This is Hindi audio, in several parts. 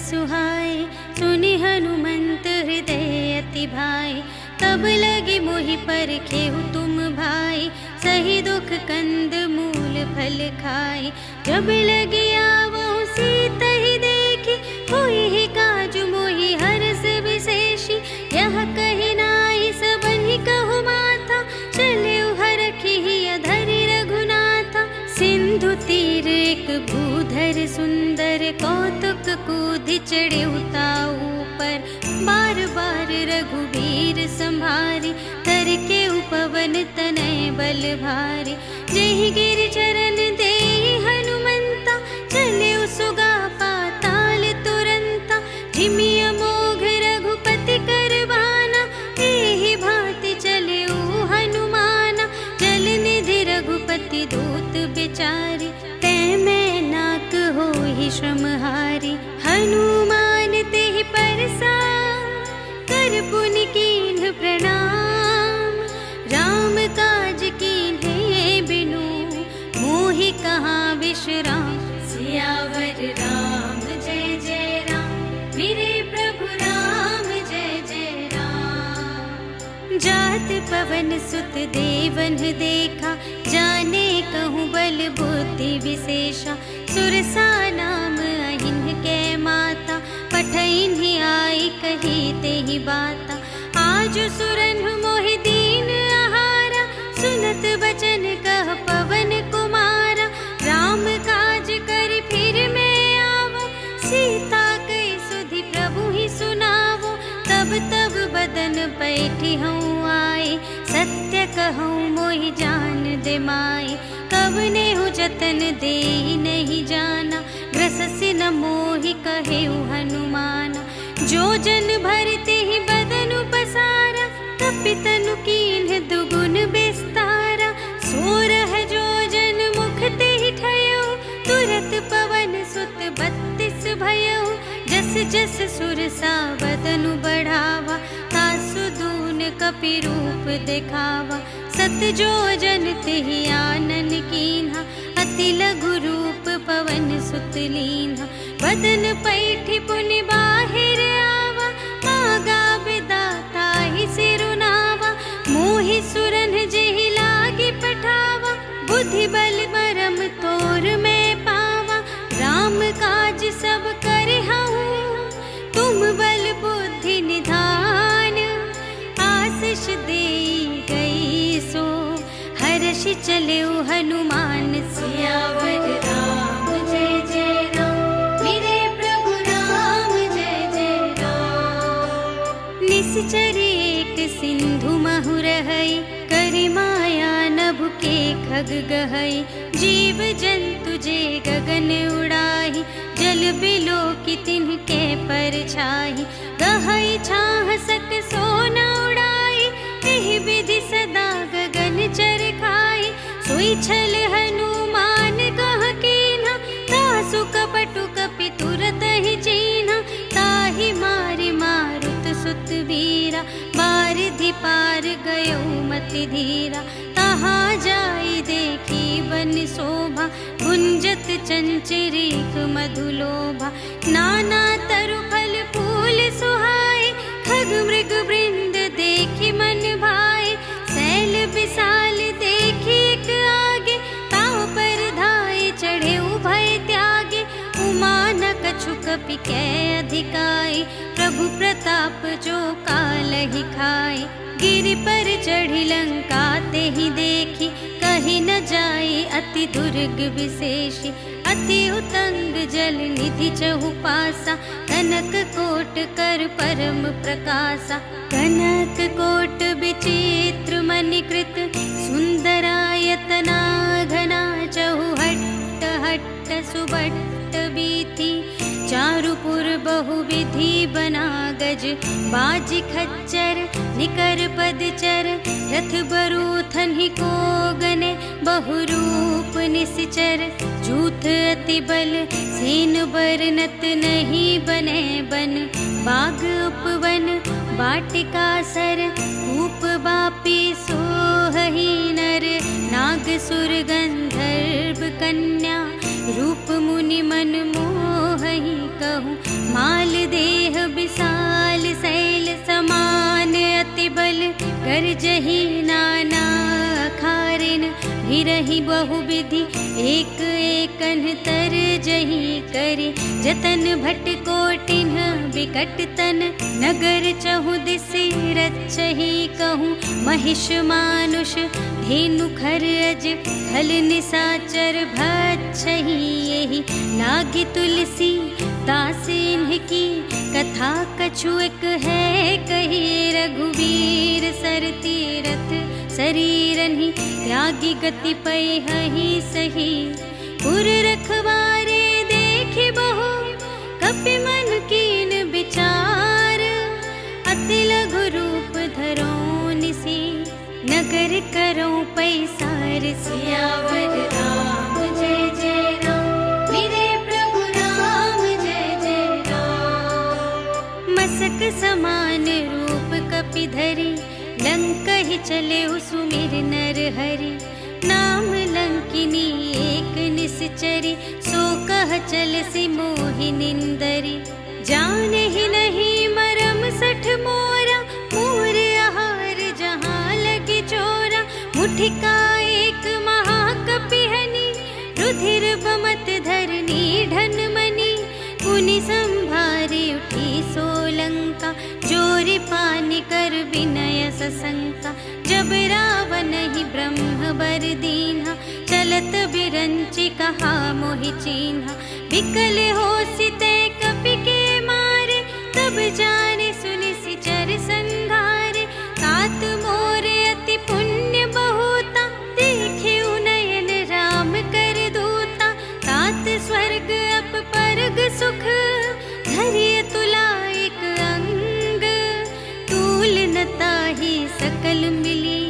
सुहाए, सुनि हनुमंत हृदय अति भाए। तब लगे मोहि परखेहु तुम भाई, सही दुख कंद मूल फल खाए। जब लगे आवहु सीत ही देखी, होई ही काजु मोहि हरष विशेषी। यह कहि नाहि सबनि कहु माथा, चलेउ हरखि हिय धरि रघुनाथा। सिंधु तीर एक भूधर सुंदर, कौतुक कूदि चढ़ेउ ताऊ पर। बार बार रघुबीर संभारी, तर के उपवन तनय बल भारी। जेहि गिरि चरण देहि हनुमंता, चलेउ सुगा पाताल तुरंता। जिमि अमोघ रघुपति करबाना, एहि भांति चलेउ हनुमाना। जल निधि रघुपति दूत बिचारी, तै मैं नाक होहि श्रमहारी। हनुमान तेहि परसा, कर पुनि कीन्ह प्रणाम। राम काज कीन्हे बिनु, मोहि कहाँ विश्राम। सियावर राम जय जय राम, मेरे प्रभु राम जय जय राम। जात पवन सुत देवन देखा, जाने कहूँ बल बुद्धि विशेषा। सुरसा नाम अहिन कै माता, पठैन्हि आई कही तेहि बाता। आज सुरन्हु मोहि दीन आहारा, सुनत बचन कह पवन कुमारा। राम काज करि फिर मैं आवो, सीता कहि सुधि प्रभु ही सुनावो। तब तब बदन पैठी हूँ आए, सत्य कहूँ मोहि जान दे माए। कवनेहु जतन देहि नहीं जाना, ग्रससि न मोहि कहेउ हनुमाना। जो जन भरते ही बदनु पसारा, कपितनु कीन्ह दुगुन बिस्तारा। सोरह जो जन मुख तेहि ठयउ, तुरत पवन सुत 32 भयउ। जस जस सुरसा बदनु बढ़ावा, तासु दून कपि रूप देखावा। सत जो जन तेहि आनन कीन्हा, अति लघु रूप पवन सुत लीन्हा। बदन पैठी पुनि बाहिर आवा, मागा बिदाता ही सिरुनावा। मोहि सुरन जेहि लागी पठावा, बुद्धि बल मरम तोर मैं पावा। राम काज सब करिहउँ, तुम बल बुद्धि निधान। आशीष देई गई सो, हर्षि चलेउ हनुमान। सियावर राम जय जय राम, मेरे प्रभु राम जय जय राम। निश्चर एक सिंधु महु रहई, करि माया नभु के खग गहई। जीव जंतु जे गगन उड़ाही, जल बिलो की तिनके पर छाही। गहई छाह सक सोना उड़ाई, एहि विधि सदा गगन चर खाई। सोई छल हनुमान कह कीन्हा, तासु कपटु कपि तुरत ही चीन्हा। ताहि मारि मारुत सुत वीरा, बारिधि पार गयउ मति धीरा। तहाँ जाई देखी बन शोभा, गुंजत चंचरीक मधुलोभा। नाना तरु फल फूल सुहाए, खग मृग वृंद देखी मन भाए। सैल विशाल देखी एक आगे, ताव पर धाये चढ़े भय त्यागे। उमा न कछु कपि कै अधिकाई, प्रभु प्रताप जो कालहि खाए। गिरि पर चढ़ी लंका तेहि देखी, कहि न जाई अति दुर्ग विशेषी। अति उतंग जल निधि चहु पासा, कनक कोट कर परम प्रकाशा। कनक कोट विचित्र मणिकृत, सुंदरायतना घना। चहु हट्ट हट्ट सुबट्ट बीथी, चारुपुर बहुविधि बना गज। बाजी खच्चर निकर पदचर, रथ बरूथन ही को गने। बहुरूप निश्चर झूठ अति बल, सेन बरनत नहीं बने बन। बाग उपवन वाटिका सर, कूप बापी सोहहि नर। नाग सुर गंधर्व कन्या, रूप मुनि मन मोह कहीं कहूँ। माल देह विशाल शैल समान अति बल, गर्जहि नाना खारिन भिरहि बहुविधि। एक एकन तरजहि करि जतन भट कोटिन विकट तन। नगर चहुदिस रचहि कहूँ, महिष मानुष धेनु खर अज खल निशाचर भक्षहि। यही लागी तुलसी दास इन्हकी, कथा कछु एक है कही। रघुवीर सर तीरथ शरीरहि, त्यागी गति पै हहि सही। पुर रखवारे देखि बहु, कपि मन कीन विचार। अति लघु रूप धरो निसी, नगर करो पैसार। सियावर राम जय जय राम, मेरे प्रभु राम जय जय राम। मसक समान रूप कपि धरि, लंकहि चले सुमिर नर हरि। नाम लंकिनी एक निश्चरी, सो कह चल सि मोहि निंदरी। जानहि नहीं मरम सठ मोरा, मोर आहार जहाँ लगी चोरा। मुठिका एक महाकपिहनि, रुधिर बमत धरनी ढन मनी। पुनि संभारी उठी सोलंका, जोरि पानि कर विनय सशंका। जब रावण ही ब्रह्म बर दीन्हा, चलत बिरंचि कहा मोहि चीन्हा। विकल होसि तै कपि के मारे, तब जाने सुनि सिचर संघारे। तात मोरे अति पुण्य बहुता, देखे नयन राम कर दूता। तात स्वर्ग अप परग सुख, धरिय तुला एक अंग। तूल न ताहि सकल मिली,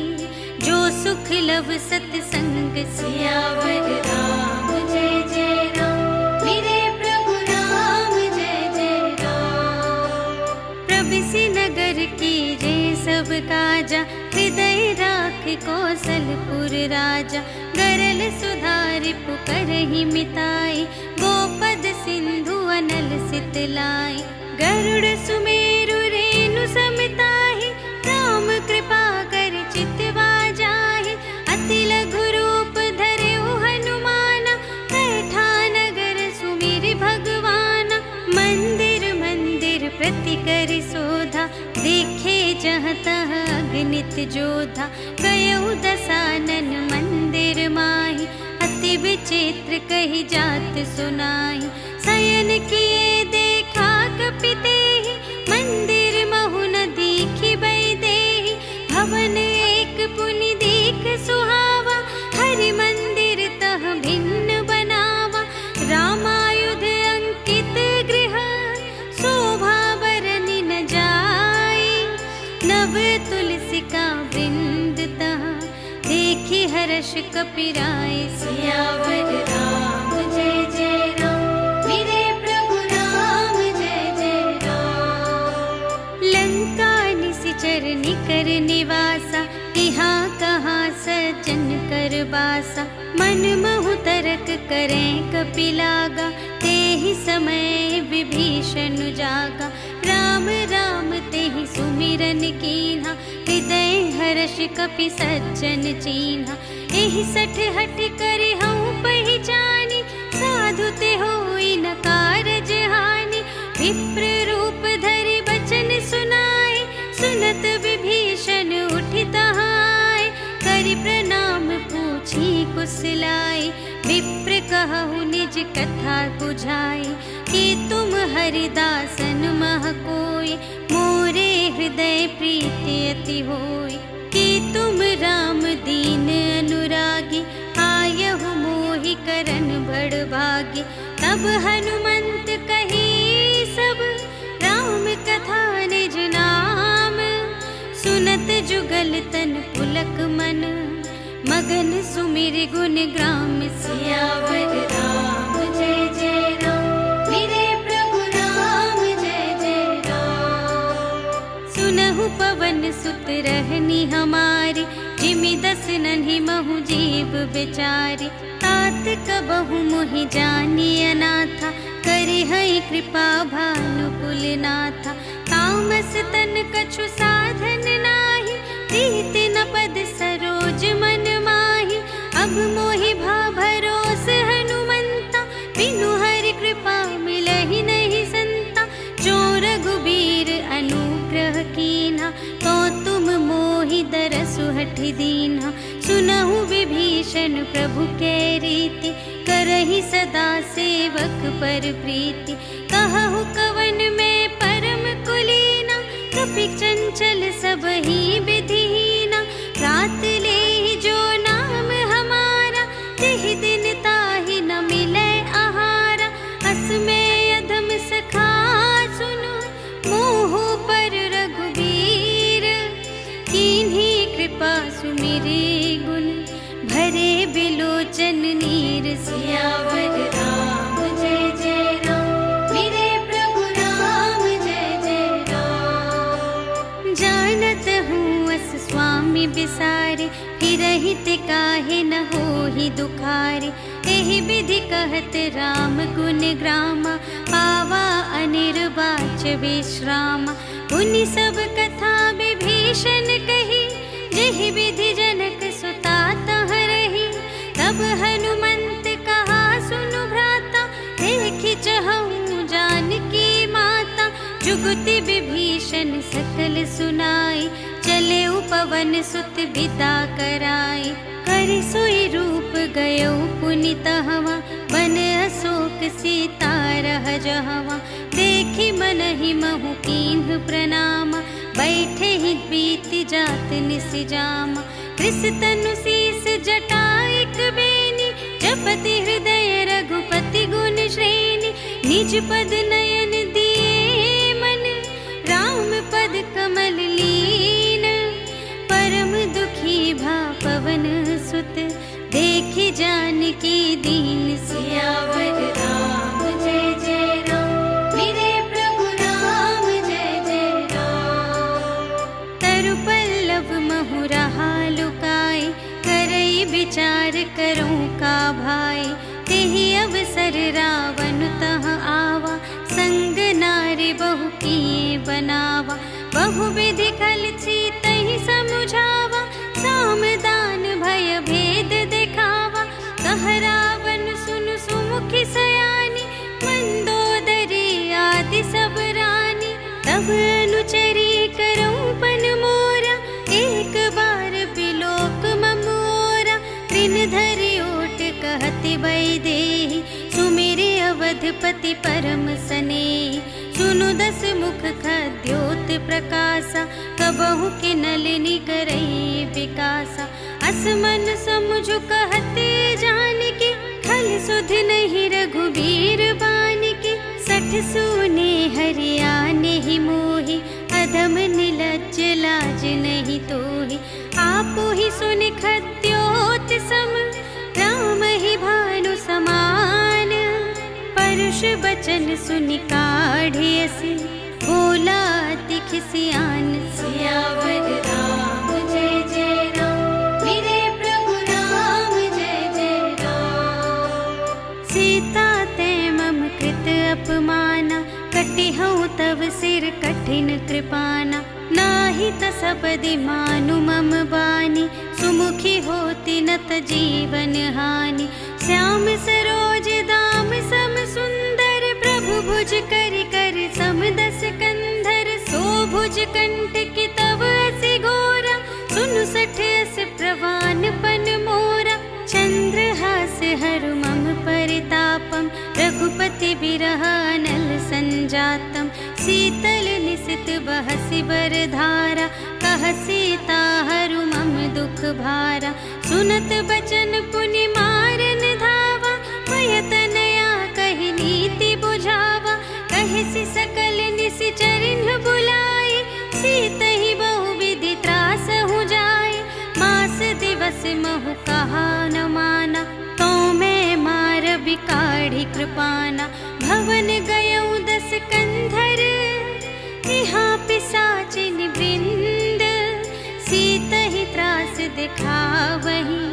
जो सुख लव सतसंग। सियावर राम जय जय राम, मेरे प्रभु राम जय जय राम। प्रभिसि नगर की जय सब काजा, हृदय राख कौशलपुर राजा। गरल सुधारि पुकारहि मिताई, गोपद सिंधु अनल सितलाई। गरुड़ सुमेरु रेणु समताहि, राम कृपा कर चितवा जाहि। अति लघु रूप धरेउ हनुमाना, बैठा नगर सुमिरि भगवाना। मंदिर मंदिर प्रति करि शोधा, देखे जहाँ तहाँ अगणित जोधा। गयउ दसानन मंदिर माहि, अति विचित्र कही जात सुनाई। शयन किए देखा कपि तेहि, मंदिर महु न दीखि बैदेहि। भवन एक पुनि दीख सुहावा, हरि मंदिर तह भिन्न बनावा। रामायुध अंकित गृह, शोभा बरनि न जाई। नव तुलसिका वृंद तह, देखि हर्ष कपिराय। सियावर राम जय जय राम, मेरे प्रभु राम जय जय राम। लंका निशिचर निकर निवासा, यहाँ कहाँ सज्जन कर बासा। मन महु तरक करें कपि लागा, तेहि समय विभीषण जागा। राम राम तेहि सुमिरन कीन्हा, हृदय हर्ष कपि सज्जन चीन्हा। एहि सठ हठ करि हऊँ पहिचानी, साधु ते होई न कारज हानि। विप्र रूप धरि बचन सुनाए, सुनत विभीषण उठि तहाय। करि प्रणाम पूछी कुशलाय, विप्र कहु निज कथा बुझाई। कि तुम हरिदासन मह कोय, मोरे हृदय प्रीति अति होय। कि तुम राम दीन अनुरागी, आयहु मोहि करन बड़ भागी। तब हनुमंत कही सब, राम कथा निज नाम। सुनत जुगल तन पुलक मन, मगन सुमिर गुण ग्राम। सियावर राम जय जय राम, मेरे प्रभु राम जय जय राम। सुनहु पवन सुत रहनी हमारी, जिमि दस नन्हि महु जीव बेचारी। बात कबहु मोहि जानिय नाथा, करि हई कृपा भानुकुल नाथा। तामस तन कछु साधन नाही, प्रीति न पद सरोज मन माही। अब मोहि भा भरोस हनुमंता, बिनु हरि कृपा मिलहि नहीं संता। जो रघुबीर अनुग्रह कीन्हा, तो तुम मोहि दरसु हठि दीन्हा। सुनहु विभीषण प्रभु के रीति, करहि सदा सेवक पर प्रीति। कहु कवन में परम कुलीना, कपि चंचल सबहि विधिहीना। रात लेहि जो नाम हमारा, तिहि दिन ताहि न मिलै आहारा। अस में अधम सखा सुनु, मोह पर रघुबीर। कीन्ही कृपा सुमिरि गुण, भरे बिलोचन नीर। सियावर राम जय जय राम, मेरे प्रभु राम जय जय राम। जानत हूँ अस स्वामी बिसारे, फिरहि ते काहे न होहि दुखारे। एहि विधि कहत राम गुण ग्रामा, पावा अनिर्वाच विश्रामा। पुनि सब कथा विभीषण कही, जेहि विधि जनक सुता तह रही। तब हनुमंत कहा सुनु भ्राता, देखि चहऊँ जानकी माता। जुगति विभीषण सकल सुनाई, चले पवन सुत विदा कराई। करि सोई रूप गयो पुनि तहवा, बन अशोक सीता रह जहवा। देखि मनहि महु कीन्ह प्रणामा, बैठे ही बीति जात निस जामा। कृस तनु शीस जटाइक बेनी, जपति हृदय रघुपति गुण श्रेणी। निज पद नयन दिए मन, राम पद कमल लीन। परम दुखी भा पवन सुत, देखि जानकी दीन। सियावर राम जय जय राम, मेरे प्रभु राम जय जय राम। तरु पल्लव महु रहा लुकाई, करई विचार करूं का भाई। तेहि अवसर रावण तह आवा, संग नारी बहु किए बनावा। बहु विधि खल तहि समुझावा, साम दान भय भेद दिखावा। कह रावण सुन सुमुखि सयानी, मंदोदरी आदि सब रानी। तब अनुचरी करऊं पन मोरा, एक बार बिलोक ममोरा। त्रिन धरि ओट कहति वैदेही, सुमिरि अवधपति परम स्नेही। सुनु दस मुख खद्योत प्रकाशा, कबहु कि नलिनी करई विकासा। असमन समुझु कहते जानकी, खल सुध नहीं रघुबीर बानिकी। सठ सूने हरियाने ही मोहि, अधम निलज्ज लाज नहीं तोहि। आपो ही सुनि खद्योत सम, राम ही भानु समान। परुष बचन सुनि काढ़ियसि, बोला अति खिसियान। सियावर राम जय जय राम, मेरे प्रभु राम जय जय राम। सीता ते मम कृत अपमाना, कटिहउँ तव सिर कठिन कृपाना। नाही त सबदि मानु मम बानी, सुमुखी होती न त जीवन हानि। श्याम सरोज दाम सम सुंदर, प्रभु भुज करि कर सम दस कंधर। सो भुज कंठ की तव असि घोरा, सुनु सठ अस प्रवान पन मोरा। चंद्रहास हरु मम परितापम, रघुपति बिरह अनल संजातम। शीतल निसित बहसि बरधारा, कह सीता हरु मम दुख भारा। सुनत बचन पुनि मारन धावा, भय तनया कहि नीति बुझावा। कहिसि सकल निसिचरिन् बुलाई, सीतहि बहु विधि त्रासहु जाय। मास दिवस महु कहा न माना, तो मैं मार बिकाढ़ी कृपाना। भवन गयऊँ दस कंधर, यहाँ पिशाचिन वृंद। सीतहि त्रास दिखावहीं,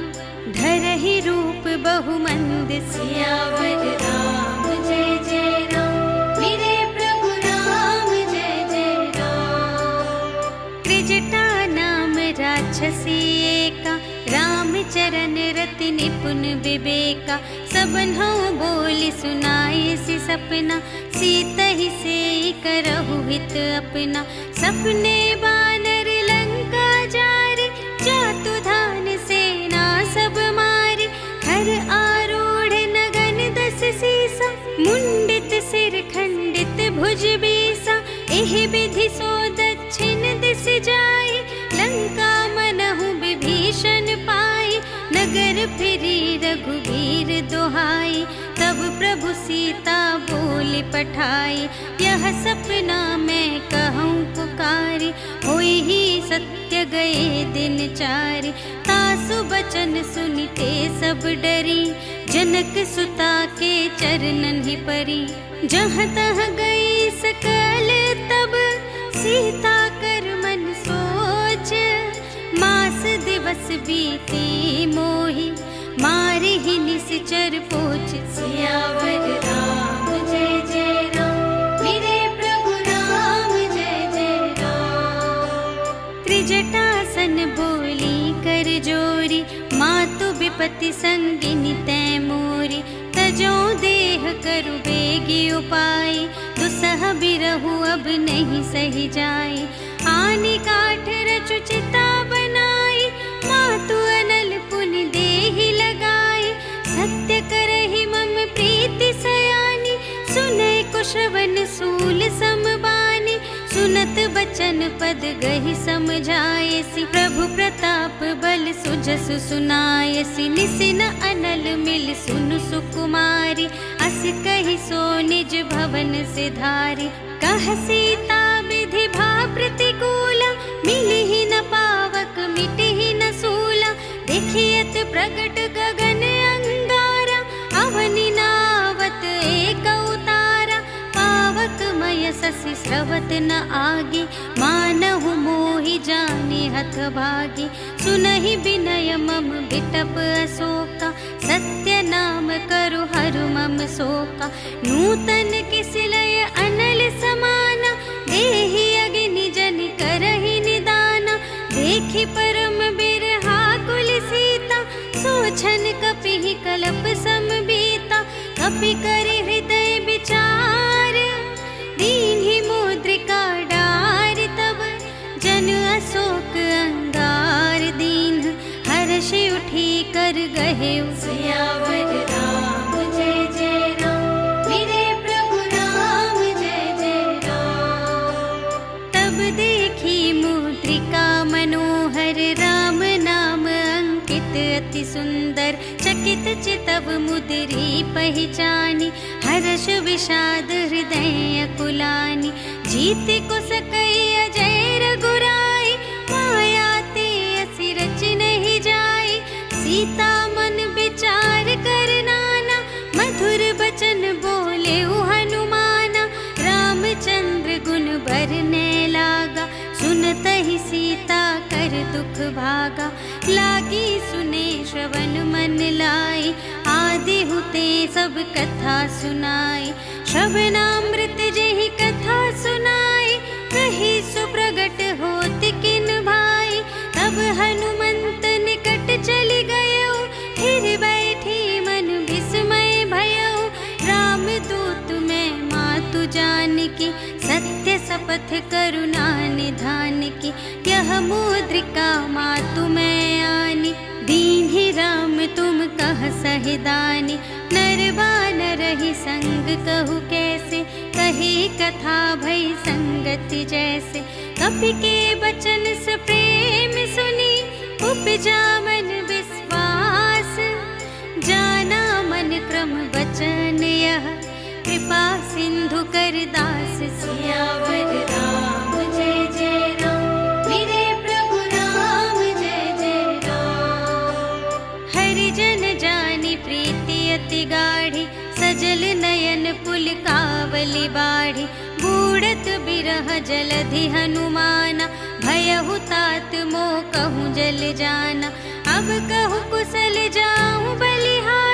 धरहि रूप बहु मंद। सियावर राम जय जय राम, मेरे प्रभु राम जय जय राम। त्रिजटा नाम राक्षसी एका, रामचरण रति निपुण विवेका। सबन्हु बोली सुनाए सि सपना, सीतहि से करहु हित अपना। सपने बानर लंका जारे, जातु धान सेना सब मारे। हर आरूढ़ नगन दस सीसा, मुंडित सिर खंडित भुज बीसा। एहि विधि सो दक्षिण दिस जाए, लंका मनहु विभीषण पाए। नगर फिरी रघुबीर दोहाई, तब प्रभु सीता बोली पठाई। यह सपना मैं कहूँ पुकारी, होई ही सत्य गए दिन चारि। तासु बचन सुनिते सब डरी, जनक सुता के चरणन ही परी। जहाँ तहाँ गई सकल तब, सीता कर मन सोच। मास दिवस बीते मोहि, मारे ही निश्चर पोच। सियावर राम जय जय राम, मेरे प्रभु राम जय जय राम। त्रिजटासन बोली कर जोरी, मातु विपति संगिनी तै मोरी। तजो देह करु बेगी उपाय, दुसह बिरहु अब नहीं सही जाए। आनी काठ रचु चिता बनाई, मातु अनल पुनि देहि लगाई। सत्य करहि मम प्रीति सयानी, सुनै कुशवन सूल समबानी। सुनत बचन पद गहि समझायसि, प्रभु प्रताप बल सुजसु सुनायसि। निसिन अनल मिल सुनु सुकुमारी, अस कहि सो निज भवन सिधारी। कह सीता विधि भा प्रतिकूला, मिलिहि न पावक मिटिहि न सूला। देखियत प्रगट गगन अंगारा, अवनि नावत एक उतारा। पावक मय शशि स्रवत न आगे, मानहु मोहि जानि हथ भागी। सुनहि विनय मम बिटप अशोका, सत्य नाम करु हरु मम शोका। नूतन किसिलय अनल समाना, देहि अग्नि जनि करहि निदाना। देखि परम बिरहा कुल सीता, सोछन कपिहि कलप समबीता। कपि करि हृदय विचार, दीन्हि मुद्रिका डार। तब जन अशोक अंगार दीन्ह, हर्षि उठी कर गहेउ। सियावर राम जय जय राम, मेरे प्रभु राम जय जय राम। तब देखी मुद्रिका मनोहर, राम नाम अंकित अति सुंदर। चकित चितव मुद्री पहिचानी, हर्ष विषाद हृदय कुलानी। जीति को सकई अजय रघुराई, माया ते असि रच नहीं जाई। सीता मन विचार कर नाना, मधुर बचन बोले हनुमाना। रामचंद्र गुण बरने लागा, सुनतहि सीता कर दुख भागा। लागी सुने श्रवण मन लाई, आदि हुते सब कथा सुनाई। श्रवणामृत जेहि कथा सुनाई, कही सुप्रगट होत किन भाई। तब हनुमंत निकट चली गयो, फिर बैठी मन विस्मय भयो। राम दूत मैं मातु जानकी, सत्य शपथ करुणा निधान की। यह मुद्रिका मातु मैं आनी, दीन्हि राम तुम कह सहिदानी। नर बानर ही संग कहु कैसे, कही कथा भई संगति जैसे। कपि के बचन से प्रेम सुनी, उपजा मन विश्वास। जाना मन क्रम बचन यह, कृपा सिंधु कर दास। सियावर राम जय जय राम, मेरे प्रभु राम जय जय राम। हरिजन जानी प्रीति अति गाढ़ी, सजल नयन पुलकावली बाढ़ी। बूढ़त बिरह जलधि हनुमाना, भयहु तात मोह कहूँ जल जाना। अब कहूँ कुशल जाऊँ बलिहारी,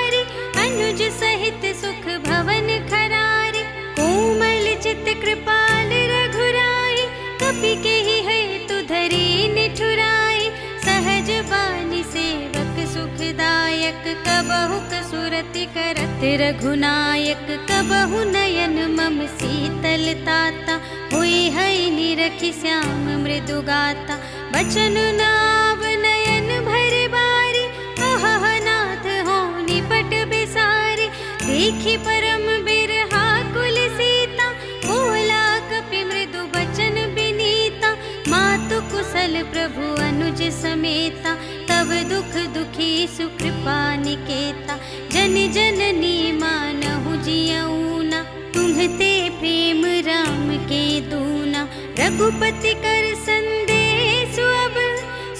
सुखदायक कबहु कसुरति करत रघुनायक कबहु नयन मम शीतलताता हुई है निरखि श्याम मृदु गाता बचन नाव नयन भर बारी अहह नाथ हो निपट बिसारी देखी परम बिरहा कुल सीता बोला कपि मृदु बचन बिनीता मातु कुशल प्रभु अनुज समेता तब दुख दुखी सुकृपा निकेता जन जननी मानहु जियऊना तुम्हते प्रेम राम के दूना रघुपति कर संदेश अब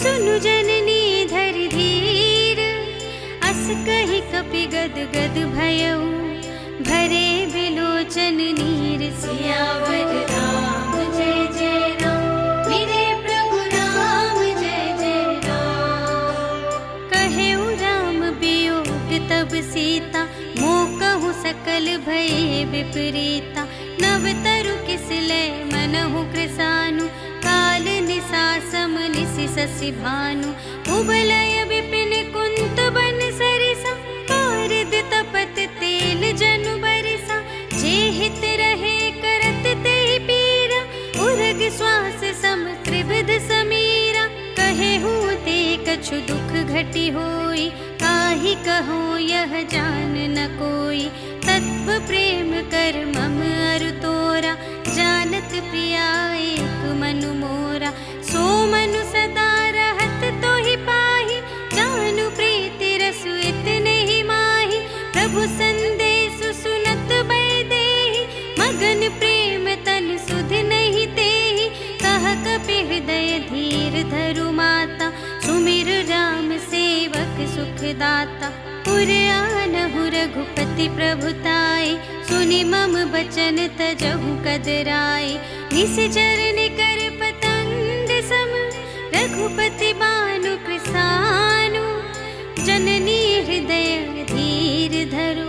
सुनु जननी धरि धीर अस कहि कपि गद गद भयऊ भरे बिलोचन नीर सियावर राम जय जय राम मेरे प्रभु राम जय जय राम कहेउ राम वियोग तब सीता मोकहु सकल भये विपरीता नव तरु किसलय मनहु कृसानु काल निसासम निसि ससि भानु उबलय विपिन कुंत बन सरिसा पारद तपत तेल जनु बरिसा जे हित रहे करत ते पीरा उरग श्वास सम त्रिविध समीरा कहे हूँ ते कछु दुख घटी होई काहि कहो यह जान न कोई तत्व प्रेम कर मम अरु तोरा जानत प्रिया एक मनु मोरा सो मनु सदा रहत तो ही पाही जानु प्रीति रसु इतने ही माही प्रभु संदेश सुनत बैदेही मगन प्रेम तन सुध नहीं तेहि कह कपि हृदय धीर धरु माता सुमिर राम सेवक सुख दाता पुर आनहु रघुपति प्रभुताई सुनि मम बचन तजहु कदराई निश्चर निकर पतंग सम रघुपति बानु कृसानु जननी हृदय धीर धरु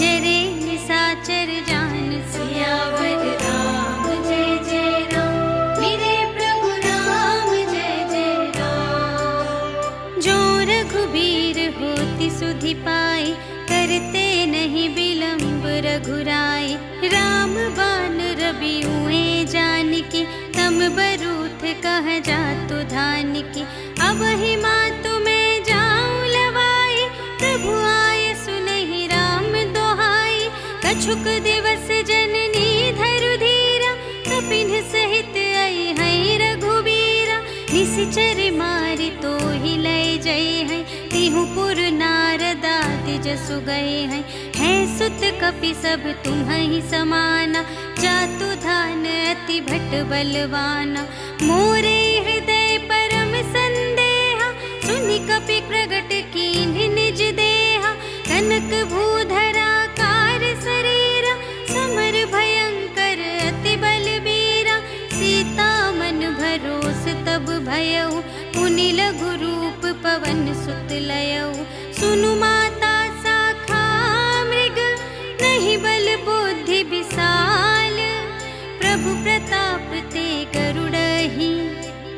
जरे निसाचर जान सियावर राम जय जय राम मेरे प्रभु राम जय जय राम जो रघुबीर होति सुधि पाई करते नहीं विलंब रघुराई राम बान रवि हुए जानकी तम बरूथ कह जातु धानिकी अब ही मातु मैं जाऊं लवाई प्रभु आय सुनहि राम दोहाई कछुक दिवस जननी धरु धीरा कपिन सहित आई है रघुबीरा निश्चर मारि तो ही लय जय है तिहु पुर नारदाति जसु गए हैं है सुत कपि सब तुम्हि समाना जातु धान अति भट बलवाना मोरे हृदय परम संदेहा सुनि कपि प्रगट कीन्हि निज देहा कनक भूधरा कार शरीरा समर भयंकर अति बलबीरा सीता मन भरोस तब भयऊ पुनि लघु रूप पवन सुत लयऊ सुनु माता साखा मृग नहीं बल बुद्धि विशाल प्रभु प्रताप ते गरुड़हि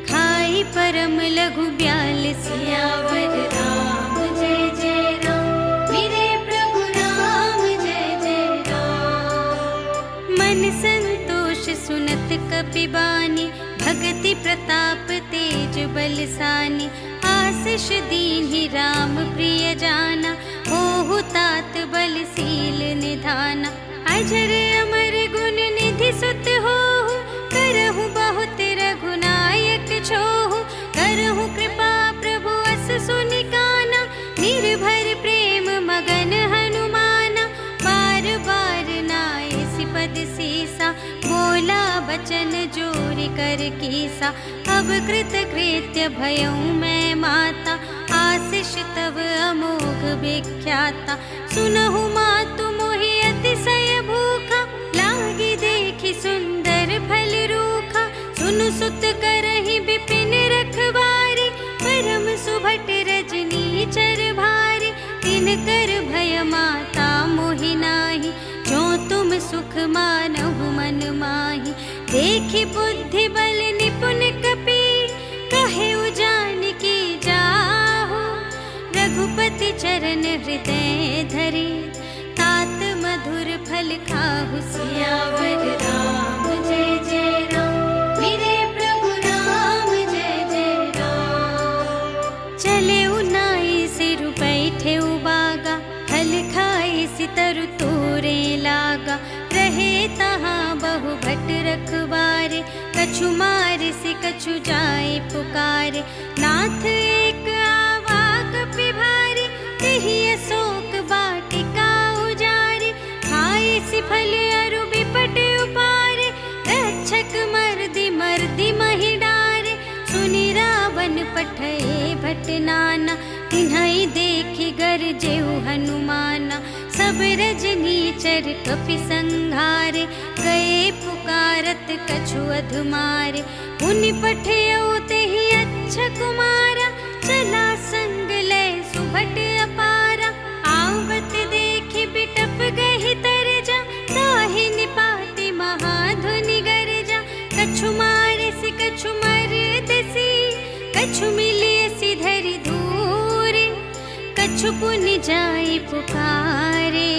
खाई परम लघु ब्याल सियावर राम जय जय राम मेरे प्रभु राम जय जय राम मन संतोष सुनत कपि बानी भगति प्रताप तेज बलसानी आशीष दीन्हि राम प्रिय जाना होहु तात बलशील निधाना अजर अमर गुण निधि सुत होहु करहु बहुत रघुनायक छोहु करहु कृपा प्रभु अस सुनि काना निर्भर प्रेम मगन हनुमाना बार बार नाय सिपद सीसा बोला बचन जोरि कर कीसा अब कृत कृत्य भयऊ मैं माता आशीष तव अमोघ विख्याता सुनहु मातु मोहि अतिशय भूखा लागी देखि सुंदर फल रूखा सुनु सुत करहि विपिन रखवारी परम सुभट रजनी चर भारी तिनकर भय माता मोहि नाही जो तुम सुख मानहु मन माही देखि बुद्धि बल निपुण कपि कहे जानकी जाहु रघुपति रघुपति चरण हृदय धरे, तात मधुर फल खाहु सियावर राम जय जय राम। मेरे प्रभु राम जय जय राम। चले उनाई सिर बैठे उबागा, हल खाए सितरु तोरे लागा। रहे तहाँ बहु भट रखवारे, कछु मारे से कछु जाए पुकारे। नाथ एक आवाक पिभारे, तिहि अशोक वाटिका उजारे। खाए सि फल अरु बिपट उपारे, रक्षक मर्दि मर्दि महि डारे। सुनि रावण पठए भट नाना, तिन्हइ देखि गरजेउ हनुमाना। सब रजनीचर कपि संघारे, गए पुकारत कछु अधुमारे। पुनि पठयउ तेहि अच्छा कुमारा, चला संग लय सुभट अपारा। आवत देखि बिटप गहि तरजा, ताहि निपाति महाधुनि गरजा। कछु मारे सि कछु मरदसि, कछु मिलियसि धरि धूरे। कछु पुनि जाई पुकारे,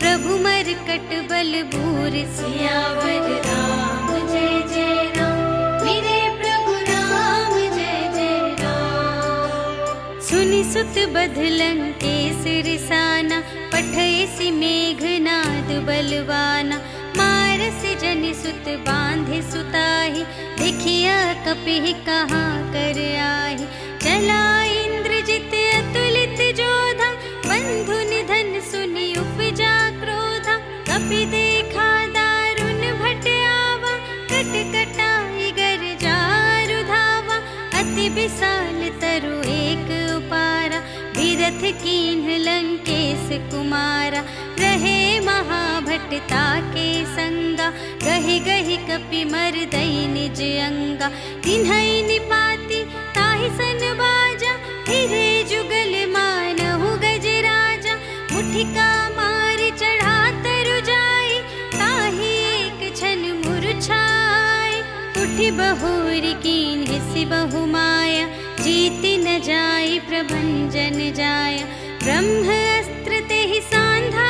प्रभु मरकट बल बूर। सियावर राम जय जय राम। मेरे प्रभु राम जय जय राम। सुनि सुत बध लंकेश रिसाना, पठय सि मेघनाद बलवाना। मारसि जनि सुत बांधे सुताहि, देखिया कपिहि कहाँ कर आहि। चला इंद्रजित अतुलित जोधा, बंधु निधन सुनि उपजा क्रोधा। कपि देखा दारुण भट आवा, कट कटाई गर जारु धावा। अति विशाल तरु एक उपारा, विरथ कीन्ह लंकेश कुमारा। रहे महाभट ताके संगा, गहि गहि कपि मरदई निज अंगा। तिन्हइ निपाति ताहि सन बाजा, फिरे जुगल मानहु गजराजा। मुठिका मारि चढ़ा तरु जाए, ताहि एक छन मुरझाए। उठि बहुरी कीन्ह सि बहु माया, जीति न जाय प्रभंजन जाया। ब्रह्म अस्त्र तेहि सांधा,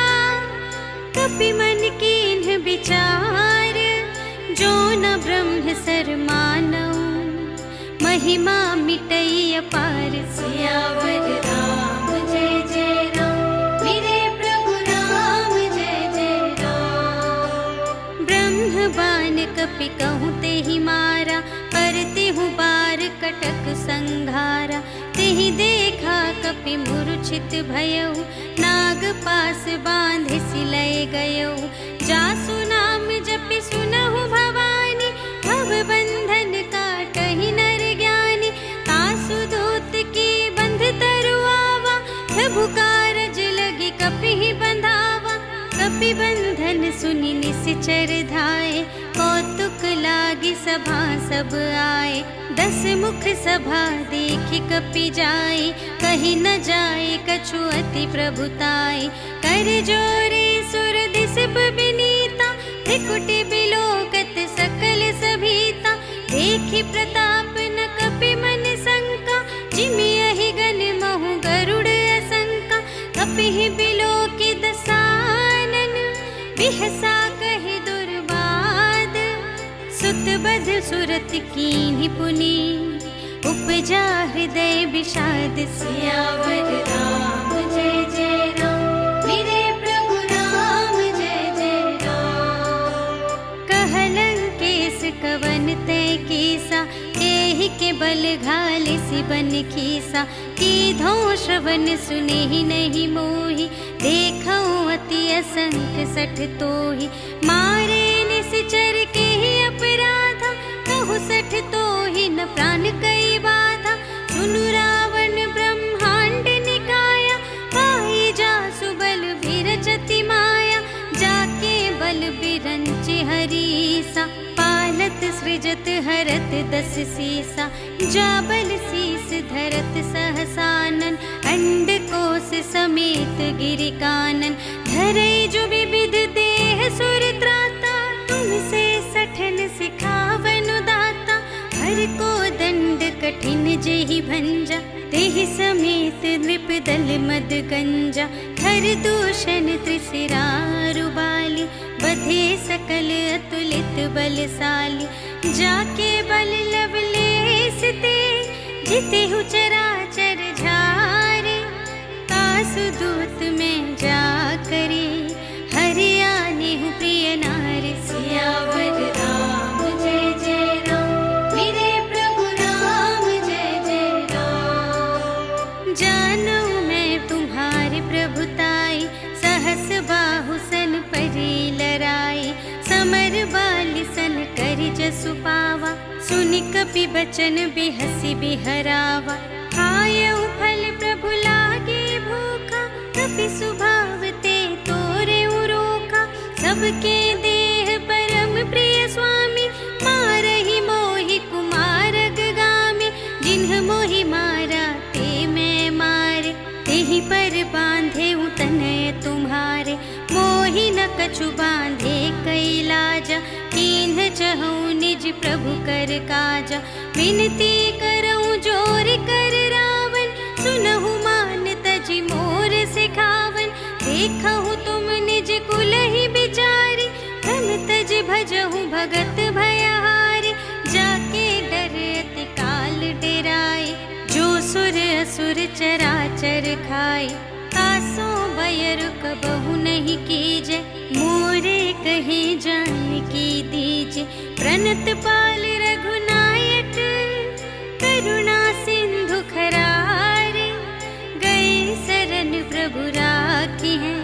कपि मन कीन्ह विचार। जो न ब्रह्म सर मानऊ, महिमा मिटई अपार। सियावर राम जय जय राम। मेरे प्रभु राम जय जय राम। ब्रह्म बाण कपि कहूँ तेहि मारा, परतिहु बार कटक संघारा। तेहि देखा कपि मूर्छित भयउ, नाग पास बांधे सिलय गयउ। जासु नाम जपि सुनहु भवानी, भव बंधन काटहि नर ज्ञानी। तासु दूत की बंध तरु आवा, प्रभु कारज लगी कपिहि बंधावा। कपि बंधन सुनि निश्चर धाये, कौतुक लागी सभा सब आए। 10 मुख सभा देखि कपि जाए, कहि न जाए कछु अति प्रभुताई। कर जोरे सुर दिसप बिनीता, त्रिकुटि बिलोकत सकल सभीता। देखि प्रताप न कपि मन शंका, जिमि अहि गन महु गरुड़ असंका। कपिहि बिलोकि दसानन, बिहसा कहि दुर्बाद। सुत बध सुरत कीन्हि पुनि, उपजा हृदय विषाद। सियावर राम जय जय राम। मेरे प्रभु राम जय जय राम। कहलंकेश कवन तय कीसा, एहि के बल घाले सि बन खीसा। कीधो श्रवण सुनेहि नहीं मोहि, देखऊँ अति असंख्य सठ तोहि। मारे निश्चर के ही अपराधा, कहु सठ तोहि न प्राण कई बाधा। सुनु रावण ब्रह्मांड निकाया, पाई जासु बल बिरचति माया। जाके बल बिरंच हरीसा, पालत सृजत हरत 10 सीसा। जाबल शीस धरत सहसानन, अंड कोश समेत गिरि कानन। धरे जो विविध देह सुर त्राता, तुमसे सठन सिखावनु दाता। हर को दंड कठिन जेहि भंजा, तेहि समेत नृप दल छल मद गंजा हर दूषण त्रिशिरा रुबाली बधे सकल अतुलित बलशाली जाके बल लवलेस ते जिते हु चराचर झारे तासु दूत में जा करे हरियाने हूँ प्रिय नारी सियावर राम जय जय राम मेरे प्रभु राम जय जय राम। जानू मैं तुम्हारी प्रभुताई सहस बाहु सन परी लराई समर बाली सन कर जसु पावा सुनि कपि बचन बिहसी बिहरावा खायऊ फल प्रभु लागे भूखा कपि सुभाव ते तोरे उरोखा सबके देह परम प्रिय स्वामी मारहि मोहि कुमारग गामी जिन्ह मोहि मारा ते मैं मारे तेहि पर बांधे तनय तुम्हारे मोहि न कछु बांधे कैलाजा कीन्ह चहु निज प्रभु कर काजा विनती करऊं जोर कर रावण सुनहु मान तजि मोर सिखावन देखहु तुम निज कुल ही बिचारी धन तज भजहु भगत भयहारी जाके डरे अति काल डेराए जो सुर असुर चराचर खाए तासो भयर कबहु नहीं कीजे मोरे कहे जान की दीजे प्रणत पाल रघुनायक करुणा सिंधु खरारे गए शरण प्रभु राखी हैं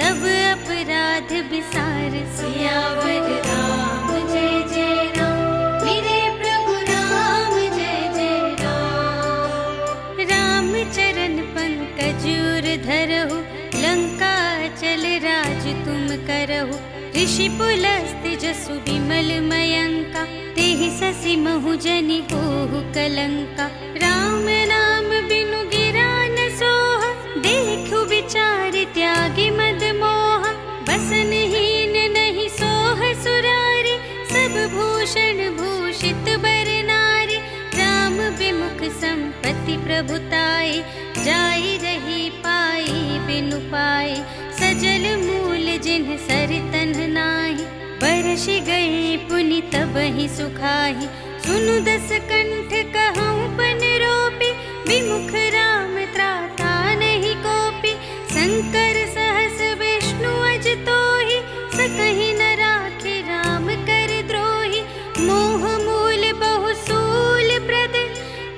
तब अपराध बिसार सियावर राम जय जय राम मेरे प्रभु राम जय जय राम। राम चरण पंकज उर धरहु लंका चल राज तुम करहु ऋषि पुलस्त्य जसु विमल मयंका तेहि ससि महु जनि होहु कलंका राम नाम बिनु गिरा न सोह देखु विचार त्यागी मद मोह बसनहीन नहीं सोह सुरारी सब भूषण भूषित बर नारी राम विमुख संपत्ति प्रभुताई जाई रही पाई बिनु पाई सजल मूल जिन्ह सरितन नाही बरसि गए पुनि तबहि सुखाहि सुनु दस कंठ कहूँ पन रोपी विमुख राम त्राता नहीं कोपी शंकर सहस विष्णु अज तोहि सकहि न राखि राम कर द्रोही मोह मूल बहु सूल प्रद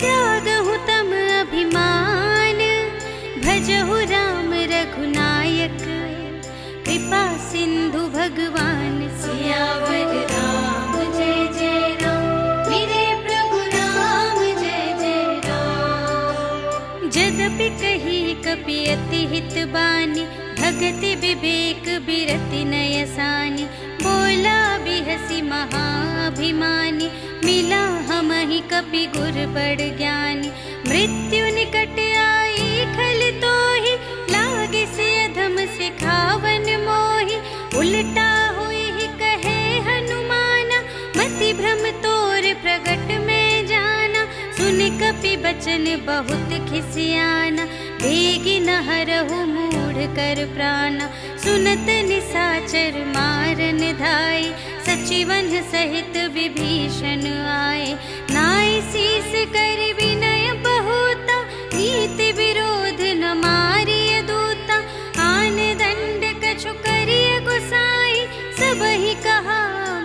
त्यागहु तम अभिमान भजहु राम रघुनायक कृपा सिंधु भगवान सियावर राम जय जय राम मेरे प्रभु राम जय जय राम। जदपि कही कपि अति हित बानी भगति विवेक बिरति नयसानी बोला बिहसी महाभिमानी मिला हमहि कपि गुर बड़ ज्ञानी मृत्यु निकट आई खल तोहि लागे से अधम सिखावन मोहि उल्टा हुई ही कहे हनुमाना मति भ्रम तोर प्रगट में जाना सुन कपि बचन बहुत खिसियाना भेगी न हरहु मूढ़ कर प्राणा सुनत निसाचर मारन धाई सचिवन सहित विभीषण आए नाई शीस कर विनय बहुता नीति विरोध न मारिय दूता आन दंड कछु करिय गुसाई सबहि कहा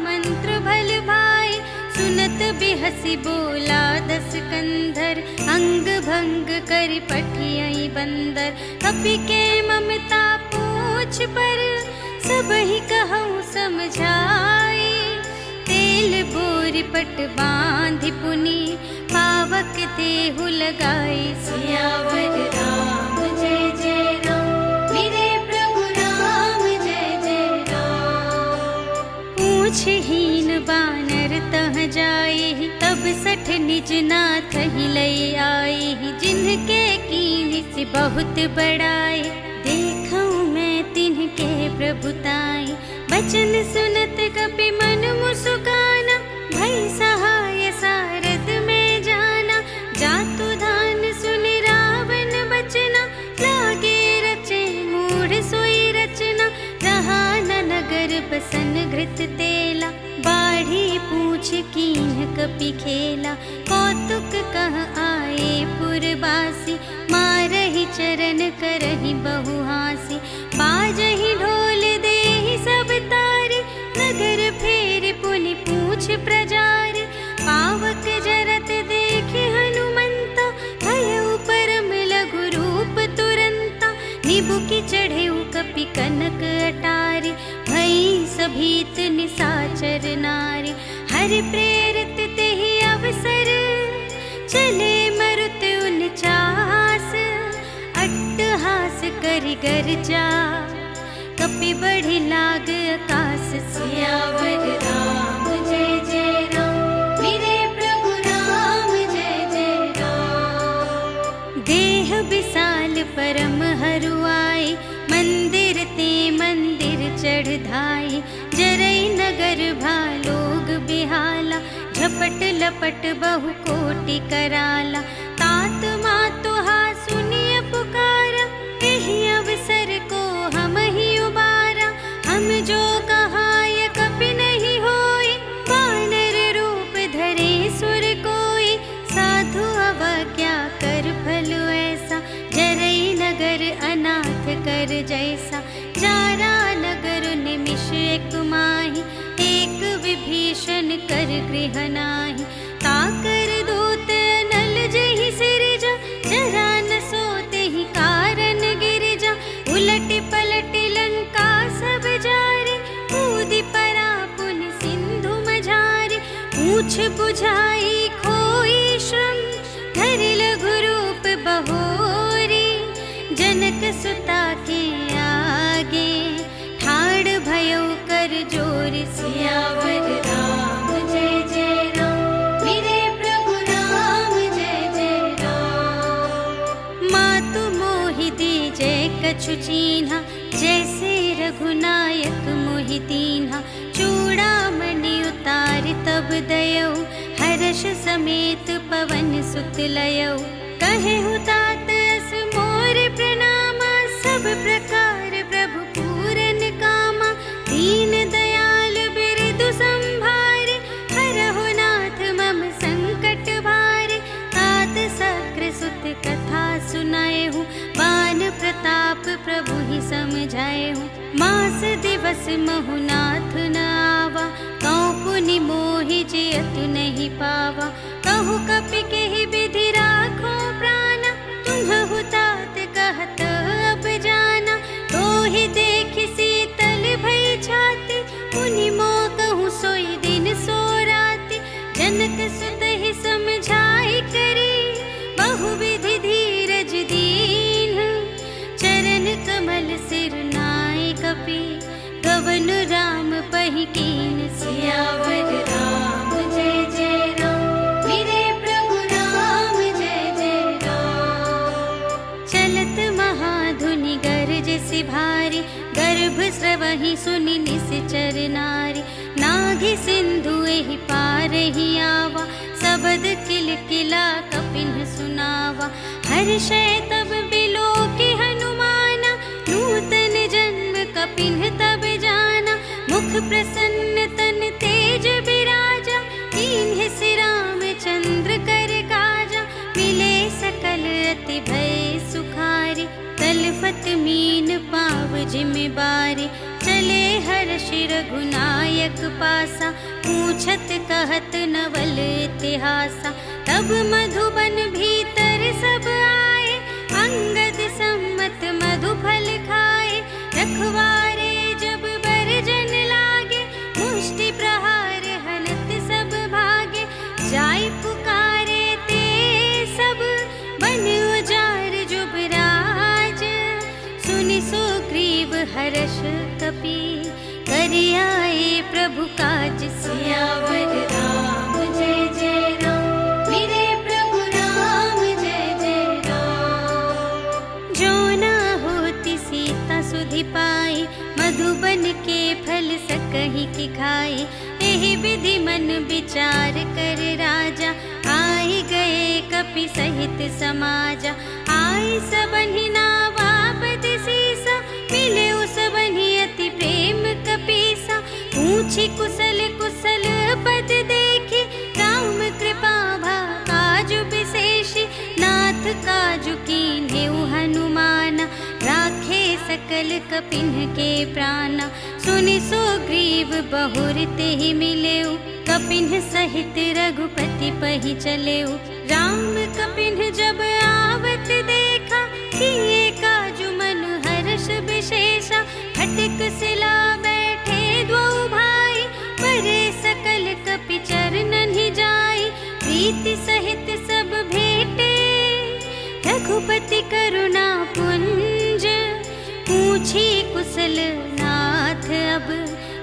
मंत्र भल भाई सुनत बिहसी बोला दस कंधर अंग भंग कर पठियई बंदर कपि के ममता पूछ पर सबहि कहूँ समझाई तेल बोरी पट बांधि पुनि पावक देहु लगाई सियावर राम जय जय राम मेरे प्रभु राम जय जय राम। पूछ हीन बानर तह जाई तब सठ निज नाथ ही लई आई जिनके कीन से बहुत बड़ाई देखूं मैं तिनके प्रभुताई बचन सुनत कपि मन मुस्काना भई सहाय सारद में जाना जातु धान सुन रावण बचना बसन घृत तेला, बाढ़ी पूछ कीन्ह कपि खेला। कौतुक कह आए पुरबासी, मारहि चरण करहि बहु हासी। बाजहि ढोल देहि सब तारे, नगर फेर पुनि पूछ प्रजारे। पावक जरत देखे हनुमंता, भयउ परम लघु रूप तुरंता। निबुकि चढ़ेउ कपि कनक अटारी, भई सभीत निसाचर नारी। हरि प्रेरित तेहि अवसर, चले मरुत उनचास। अट्टहास करि गर्जा, कपि बढ़ि लाग आकाश। सियावर राम जय जय राम, मेरे प्रभु राम जय जय राम। देह विशाल परम हरुआई, मंदिर ते मंदिर चढ़ धाई। जरई नगर भालोग बिहाला, झपट लपट बहु कोटि कराला। तात मातु हा सुनिय पुकारा, एहि अवसर को हम ही उबारा। हम जो कहाय कपि नहीं होई, वानर रूप धरे सुर कोई। साधु अवज्ञा कर फल ऐसा, जरई नगर अनाथ कर जैसा। जारा नगर निमिष एक माही, एक विभीषण कर गृह नाही। ताकर दूत नल जहि सिरजा, जरा न सोते ही कारण गिरजा। उलटि पलटि लंका सब जारे, कूदि परा पुन सिंधु मझारे। पूछ बुझाई खोई श्रम, धरि लघु रूप बहोरी। जनक सुता के आगे, ठाड़ भयउ कर जोर। सियावर राम जय जय राम, मेरे प्रभु राम जय जय राम। मातु मोहि दीजै कछु चीन्हा, जैसे रघुनायक मोहि दीन्हा। चूड़ामणि उतारि तब दयौ, हर्ष समेत पवन सुत लयौ। कहेहु तात अस मोर प्रणामा, सब प्रकार प्रभु पूरन कामा। दीन दयाल बिरदु संभारे, हरहु नाथ मम संकट भारे। तात सक्र सुत कथा सुनाएहु, बान प्रताप प्रभु ही समझाएहु। मास दिवस महु नाथ न आवा, कौ पुनि मोहि जियतु नहीं पावा। कहु कपि केहि विधि राखो प्राणा, तुम्हु तात कहत अब जाना। तोहि देखि शीतल भई छाती, मुनि मोह कहूँ सोई दिन सो राति। जनक सुत ही समझाई करी, बहु विधि धीरज दीन। चरण कमल सिर नाय कपि, गवन राम पहि कीन। सियावर राम जय जय राम, मेरे प्रभु राम जय जय राम। चलत महाधुनि गरज सि भारी, गर्भ स्रवहि सुनि निश्चर नारी। नाघि सिंधु एहि पार ही आवा, सबद किलकिला कपिन सुनावा। हर्षै तब बिलोकि हनुमाना, नूतन जन्म कपिन तब जाना। मुख प्रसन्न तन तेज बिराजा, कीन्ह सि रामचंद्र कर काजा। मिले सकल अति भय सुखारी, तलफत मीन पाव जिम बारी। चले हर्षि रघुनायक पासा, पूछत कहत नवल इतिहासा। तब मधुबन भीतर सब आए, अंगद सम्मत मधु फल खाए। रखवारे जब बरजन लागे, मुष्टि प्रहार हनत सब भागे। जाय पुकारे ते सब, बन उजार जुबराज। सुनि सुग्रीव हर्ष कपि, करि आए प्रभु काज। सियावर राम जय जय राम, मेरे प्रभु राम जय जय राम। जो न होती सीता सुधि पाई, मधुबन के फल सकहि की खाई। एहि विधि मन विचार कर राजा, आई गए कपि सहित समाजा। आई सबहि नावा पद सीसा, मिले सबहि अति प्रेम कपीसा। सकल कपिन के प्राणा। सुनि सुग्रीव बहुर तेहि मिलेउ, कपिन सहित रघुपति पहि चलेउ। राम कपिन जब आवत देखा, किए काजु मन हर्ष विशेषा। खटिक सिला बैठे द्वौ भाई, परे सकल कपि चरणन ही जाई। प्रीति सहित सब भेटे, रघुपति करुणा पुंज। पूछी कुशल नाथ अब,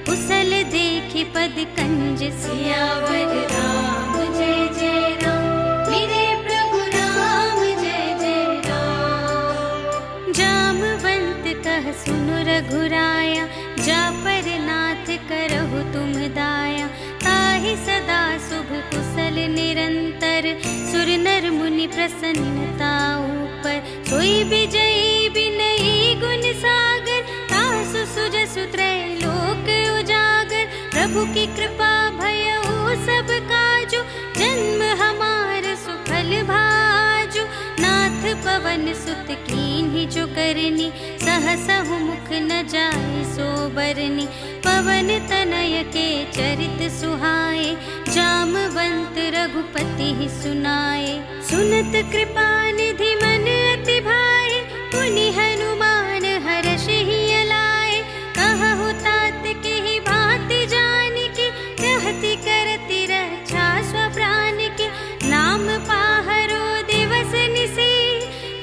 कुशल देखि पद कंज। सियावर राम जय जय राम, मेरे प्रभु राम जय जय राम। जामवंत कह सुनु रघुराया, जा पर नाथ करहु तुम दाया। ताहि सदा शुभ कुशल निरंतर, सुर नर मुनि प्रसन्नता ऊपर। सोई विजयी विनयी गुण सागर, तासु सुजसु त्रैलोक उजागर। प्रभु की कृपा भयउ सब काजु, जन्म हमार सुफल भाजु। नाथ पवन सुत कीन्ही जो करनी, सहसहु मुख न जाय सो बरनी। पवन तनय के चरित सुहाए, जामवंत रघुपति ही सुनाए। सुनत कृपा निधि मन अति भाए, पुनि हनुमान हर्षहि अलाए। कहहु तात केहि भांति जानिके, रहति करति रक्षा स्वप्रान के। नाम पाहरो दिवस निशि,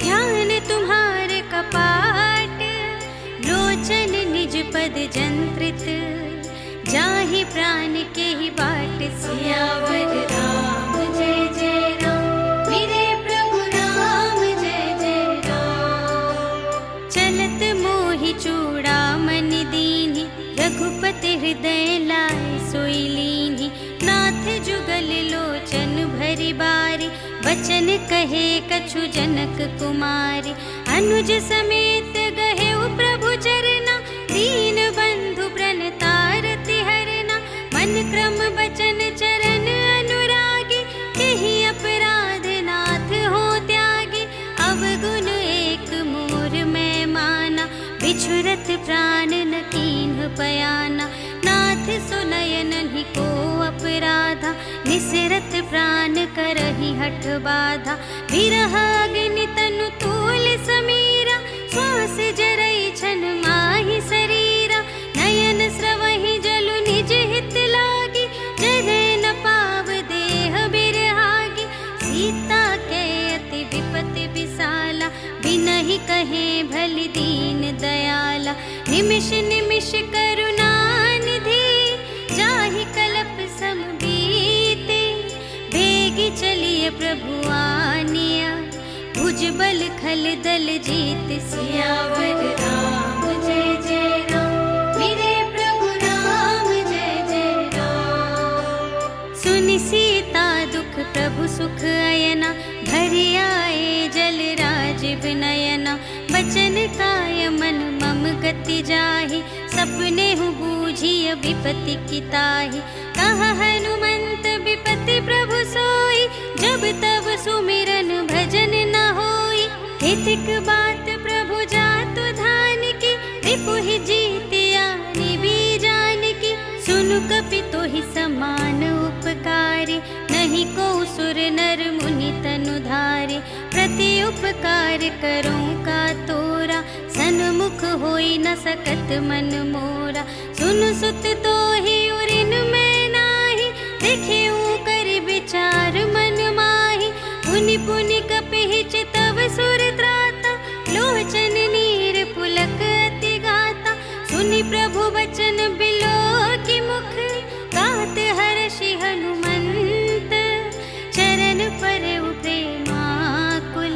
ध्यान तुम्हारे कपाट। लोचन निज पद जंत्रित, जाहि प्राण के ही बाट। सियावर राम जय जय राम, मेरे प्रभु राम जय जय राम। चलत मोहि चूड़ामन दीन्हि, रघुपति हृदय लाए सोई लीन्हि। नाथ जुगल लोचन भरि बारी, बचन कहे कछु जनक कुमारी। अनुज समेत गहेउ प्रभु चरना, दीन बंधु प्रणतारति हरना। मन क्रम बचन चरण अनुरागी, केहि अपराध नाथ हो त्यागी। अवगुण एक मोर मैं माना, बिछुरत प्राण न कीन्ह पयाना। नाथ सुनयन ही को अपराधा, निसरत प्राण करहि हठ बाधा। विरह अग्नि तनु तूल समीरा, श्वास जरई छन माहि शरीरा। नयन स्रवहि जलु निज हित लागी, जरे न पाव देह बिरहागी। सीता के अति विपति विसाला, बिनहि कहे भलि दीन दयाला। निमिष निमिष करुणा निधि, जाहि कलप सम बीते। बेगी चलिए प्रभु आनिया, भुजबल खल दल जीत। सियावर राम जय जय राम, मेरे प्रभु राम जय जय राम। सुनि सीता दुख प्रभु सुख अयना, भरि आए जल राज विनयना। बचन काय मन मम गति जाहि, सपने हूँ बूझिय विपति की ताहि। कहा हनुमंत विपति प्रभु सोई, जब तब सुमिरन भजन न होई। हितिक बात प्रभु जातु धान की, रिपुहि जीतिया निबी जान की। सुनु कपि तोहि समान उपकारी, नहीं को सुर नर मुनि तनु धारे। प्रति उपकार करूं का तोरा, सन्मुख होई न सकत मन मोरा। सुनु सुत तोहि उरिन मैं नाही, देखियो कर विचार मन माहि। पुनि पुनि कपिहि चितव सुर त्राता, लोचन नीर पुलक अति गाता। सुनि प्रभु बचन बिलो की मुख, गात हर्षि हनुमंत। चरण परउ प्रेमाकुल,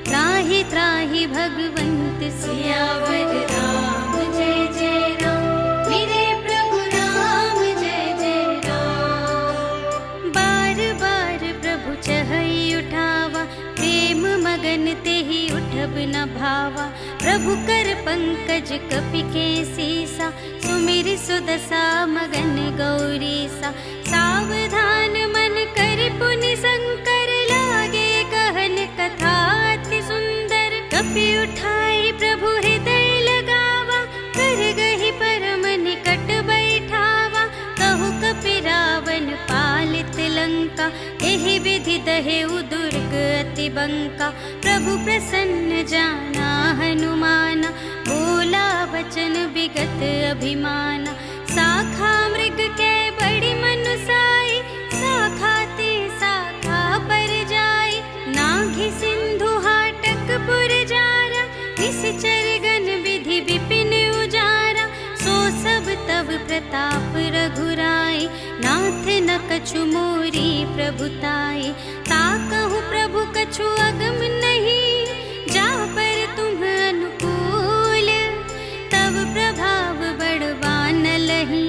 त्राहि त्राहि भगवंत। सियावर राम जय जय राम, मेरे प्रभु राम जय जय राम। बार बार प्रभु चहई उठावा, प्रेम मगन तेहि उठब न भावा। प्रभु कर पंकज कपि के सीसा, सुमिर सुदशा मगन गौरीसा। सावधान मन कर पुनि शंकर, लागे कहन कथा अति सुंदर। कपि उठाई प्रभु हृदय लगा, बंका। प्रभु प्रसन्न जाना हनुमाना, बोला वचन विगत अभिमाना। शाखा मृग के बड़ी मनुसाई, शाखा ते शाखा पर जाई। नाघि सिंधु हाटक पुर जारा, निश्चर गण विधि विपिन उजारा। सो सब तब प्रताप रघुराई, नाथ न कछु मोरी प्रभुताई। ताकहु प्रभु कछु अगम नहीं, जा पर तुम अनुकूल। तब प्रभाव बड़वान लही,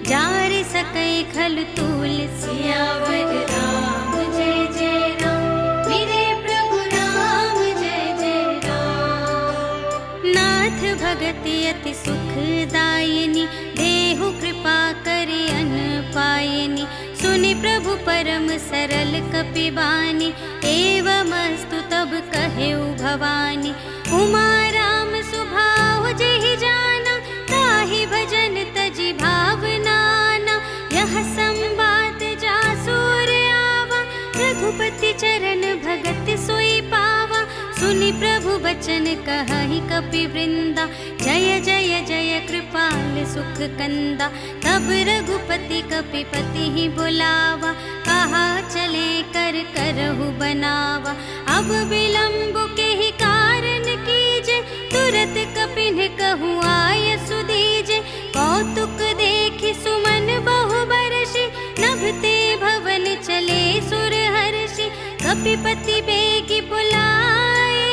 जार सकै खल तूल। सियावर राम जय जय राम, मेरे प्रभु राम जय जय राम। नाथ भगति अति सुखदायिनी, देहु कृपा करि अन पायिनी। सुनि प्रभु परम सरल कपिबानी, एवमस्तु तब कहेउ भवानी। उमा राम सुभाव जेहि जाना, ताहि भजन तजि भावनाना। यह संवाद जासुर आवा, रघुपति चरण भगत सोई पावा। सुनि प्रभु बचन कहहि कपिवृंदा, जय जय जय कृपाल सुख कंदा। तब रघुपति कपिपति ही बुलावा, कहा चले कर करहु बनावा। अब विलंब के ही कारण कीजे, तुरत कपिन कहूँ आय सुदीजे। कौतुक देखि सुमन बहु बरषि, नभते भवन चले सुर हर्षि। कपिपति बेगी बुलाए,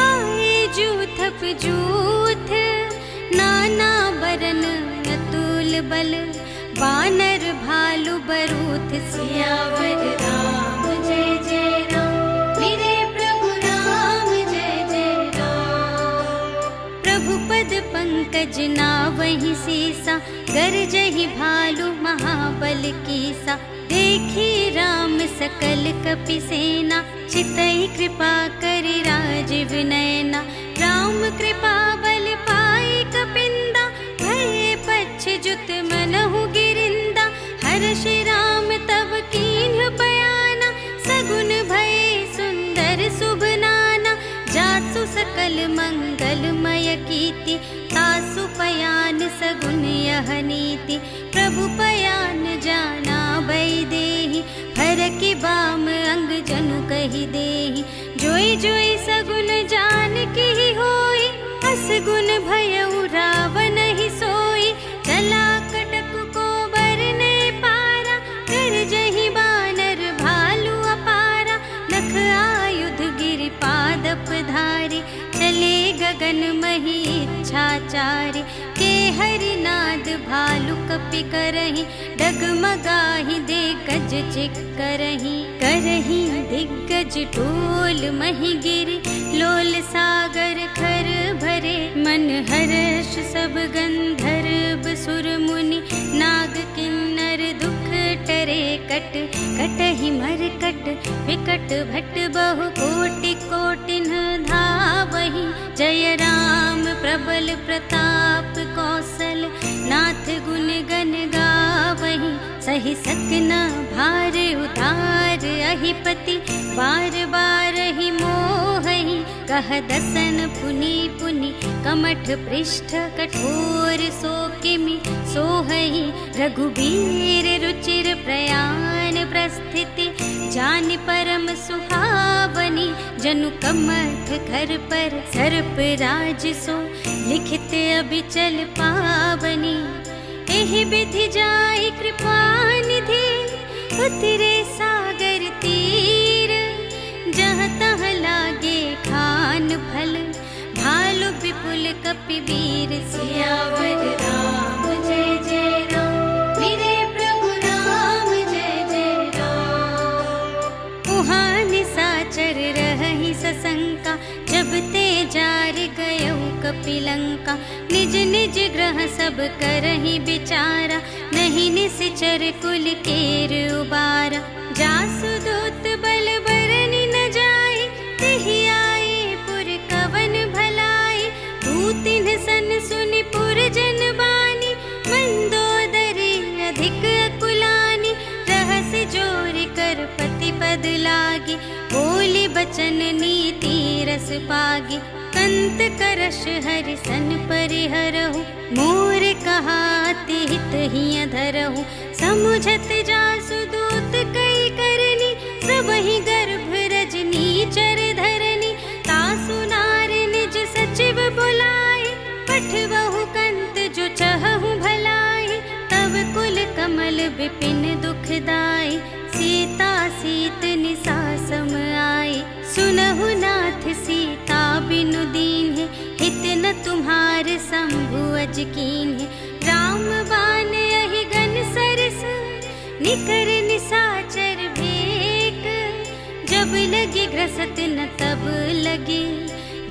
आए जूथप जूथ। नाना बरन अतुल बल, वानर भालु बरूथ। सियावर राम जय जय राम, मेरे प्रभु राम जय जय राम। प्रभु पद पंकज नावहि सीसा, गरजहि भालु महाबल कीसा। देखी राम सकल कपि सेना, चितहि कृपा करि राजीव नयना। राम कृपा बल पाई कपिंदा, भये पच्छ्युत मनहु गिरिंदा। हर्षि राम तब कीन्ह बयाना, सगुन भये सुंदर शुभ नाना। जासु सकल मंगलमय कीर्ति, तासु पयान सगुन यह नीति। प्रभु पयान जाना बैदेहि, फरकि बाम अंग जनु कहि देहि। जोई जोई सगुन जान की होई, असगुन भयउ रावण ही सोई। चला कटक को बरने पारा, गरजहि बानर भालु अपारा। नख आयुध गिरि पादप धारी, चले गगन मही इच्छाचारी। के हरिनाद भालु कपि करहि, डगमगाहि दे गज चिक करहि। करहि दिग्गज टोल मही गिरि, लोल सागर खर भरे। मन हर्ष सब गंधर्व सुर मुनि, नाग किन्नर दुख टरे। कट कटहि मरकट विकट भट, बहु कोटि कोटिन धावहि। जय राम प्रबल प्रताप कौशल, नाथ गुण गण गावहि। सहि सकना भार उतार अहिपति, बार बार ही मोहहि। कह दसन पुनि पुनि, कमठ पृष्ठ कठोर सो किमि सोहहि। रघुबीर रुचिर प्रयाण प्रस्थिति, जानि परम सुहावनी। जनु कमठ घर पर सर्प राज सो, लिखित अबिचल पावनी। एहि विधि जाई कृपा निधि, उतरे सागर तीर। जहाँ तहाँ लागे खान फल, भालु विपुल कपिवीर। सियावर राम जय जय राम, मेरे प्रभु राम जय जय राम। उहाँ निसाचर रहहि सशंका, जब ते जार गयउ कपिलंका। निज निज ग्रह सब करहि विचारा, नहीं निश्चर कुल केर उबारा। जासु दूत बल बरनि न जाई, तेहि आए पुर कवन भलाई। दूतिन सन सुनि पुर जन बानी, मंदोदरी अधिक अकुलानी। रहस जोर कर पति पद लागी, बोली वचन नीति रस पागे, कंत करश हरि सन परिहरहु, मोर कहाति हित हिय धरहु, समुझत जासु दूत कई करनी, सबहि गर्भ रजनी चर धरनी, तासु नार निज सचिव बुलाए, पठवहु कंत जो चहहु भलाए, तब कुल कमल विपिन दुखदाई, सीता सीत निसा सम आए, सुनहु नाथ सीता बिनु दीन्हे, हित न तुम्हार शंभु अज कीन्हे, राम बान यहि गन सरस, निकर निसाचर भेक, जब लगे ग्रसत न तब लगे,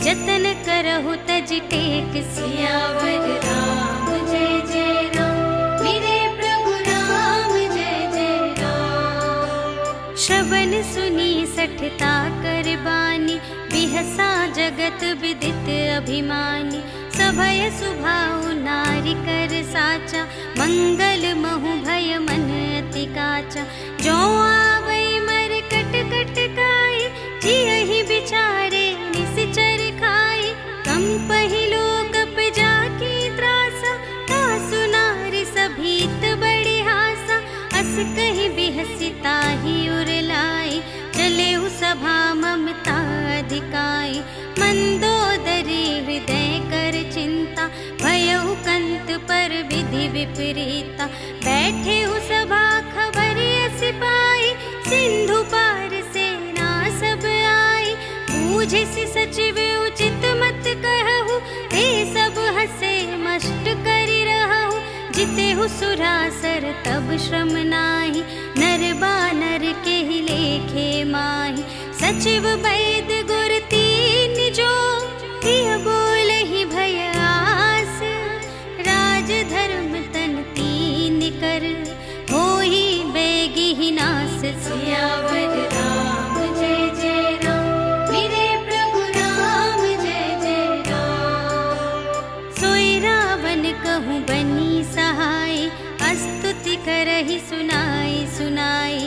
जतन करहु तज टेक, सियावर राम जय जय राम, मेरे प्रभु राम जय जय राम। श्रवण सुनी सठता कर बानी, बिहसा जगत विदित अभिमानी, सभय सुभाउ नारी कर साचा, मंगल महु भय मन अति काचा, जो आवै मर कट कट काई, जियहि बिचारे निसिचर खाई, कंपहि लोकप जाकी त्रासा, तासु नारी सभीत बड़ी हासा, अस कहि बिहसिता ही उरलाई, चले उ सभा ममता अधिकाई, मंदोदरी हृदय कर चिंता, भयउ कंत पर विधि विपरीता, बैठे हु सभा खबर अस पाई, सिंधु पार सेना सब आई, बूझिसि सचिव उचित मत कहु, ते सब हसे मष्ट करि रहु, जितेहु सुरासर तब श्रम नाही, नर बानर केहि लेखे माही, सचिव वैद गुर तीन जो, प्रिय बोलहि भय आस, राज धर्म तन तीन कर, होहि बेगिहि नास, सियावर राम जय जय राम, मेरे प्रभु राम जय जय राम। सोई रावण कहूँ बनी सहाय, स्तुति करहि सुनाई सुनाई,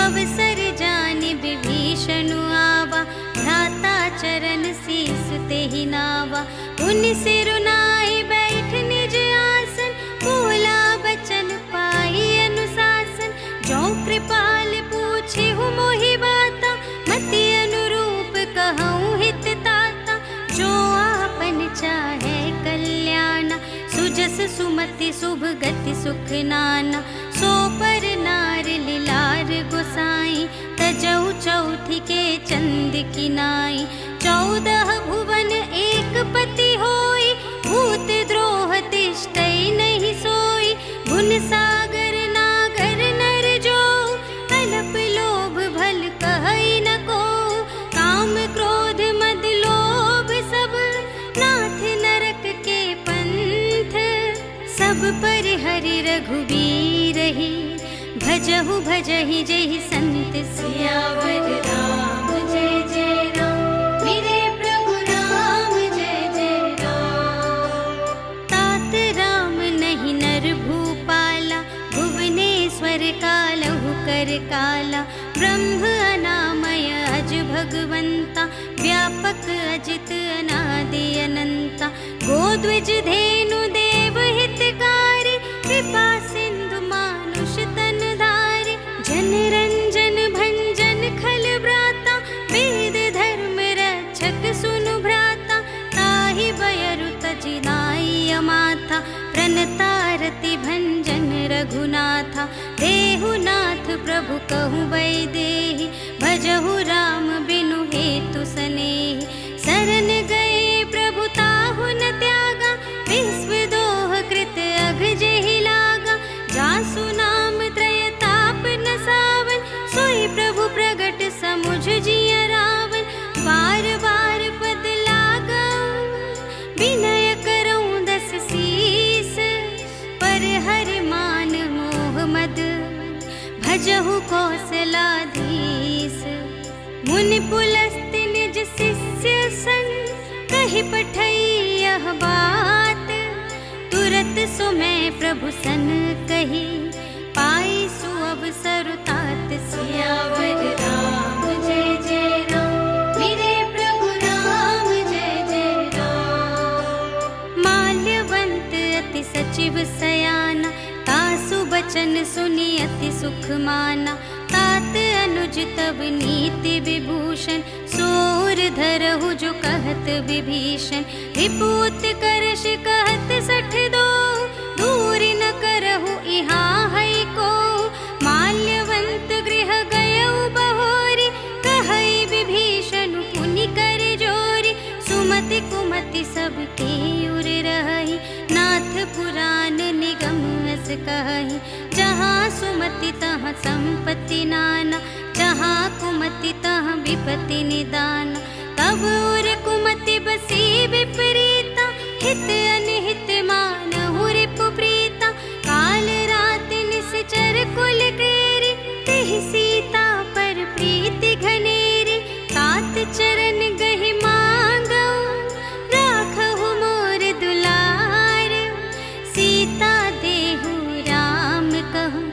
अवसर जानि विभीषण आवा, भ्राता चरण शीस तेहि नावा, पुनि सिरुनाई बैठ निज आसन, बोला बचन पाई अनुशासन, जो कृपाल पूछेहु मोहि बाता, मति अनुरूप कहूँ हित ताता, जो आपन चाहे कल्याण, सुजस सुमति शुभ गति सुख नाना, सो पर नार लिलार गोसाई, तजौ चौथी के चंद की नाई, 14 भुवन एक पति होई, भूत द्रोह तिष्ठै नहीं सोई, भुन सागर नागर नर जो, अल्प लोभ भल कहै न को, काम क्रोध मद लोभ सब, नाथ नरक के पंथ, सब पर हरि रघुबीर ही, भजहु भजहि जहि संत, सियावर राम जय जय राम, मेरे प्रभु राम जय जय राम। तात राम नहीं नर भूपाला, भुवनेश्वर कालहु कर काला, ब्रह्म अनामय अज भगवंता, व्यापक अजित अनादि अनंता, गोद्विज धेनु देव हितकारी, कृपा सिंधु मानुष तन धारे, जन रंजन भंजन खल ब्राता, वेद धर्म रक्षक सुनु भ्राता, ताहि बयरु तजि नाई अमाथा, प्रणतारति भंजन रघुनाथा, देहु नाथ प्रभु कहु वैदेही, भजहु राम बिनु हेतु सनेही, शरण गए प्रभु ताहु न त्यागा, विश्व दोह कृत अघ जेहि लागा, जासु नाम त्रय ताप न सावन, सोई प्रभु प्रगट समुझ जिय रावण, बार बार पद लागऊ, विनय करऊँ दस शीस, पर हरि मान मोह मद, भजहु कौशलाधीश, मुनि पुलस्त्य निज शिष्य सन, कहि पठई यह बात, तुरत सो मैं प्रभु सन कही, पाई सु अवसर तात, सियावर राम जय जय राम, मेरे सचिव सयाना, तासु बचन सुनि अति सुख माना। तात अनुज तब नीति विभूषण, सोर धरहु जो कहत विभीषण। रिपूत करश कहत सठ दो, दूर न करहु इहाँ है को। माल्यवंत गृह गयउ बहोरी, कहई विभीषण पुनि कर जोरी। सुमति कुमति सब तेउर रही, नाथ पुराण निगम अस कहि। जहाँ सुमति तहाँ संपत्ति नाना, जहाँ कुमति तहाँ विपत्ति निदान। तब उर कुमति बसी विपरीता, हित अनिहित मानहु रिपु प्रीता। काल रात निश्चर कुल केरी, तेहि सीता पर प्रीति घनेरी। तात चरण गहि मांगऊ, राखहु मोर दुलार। सीता देहु राम कहूँ,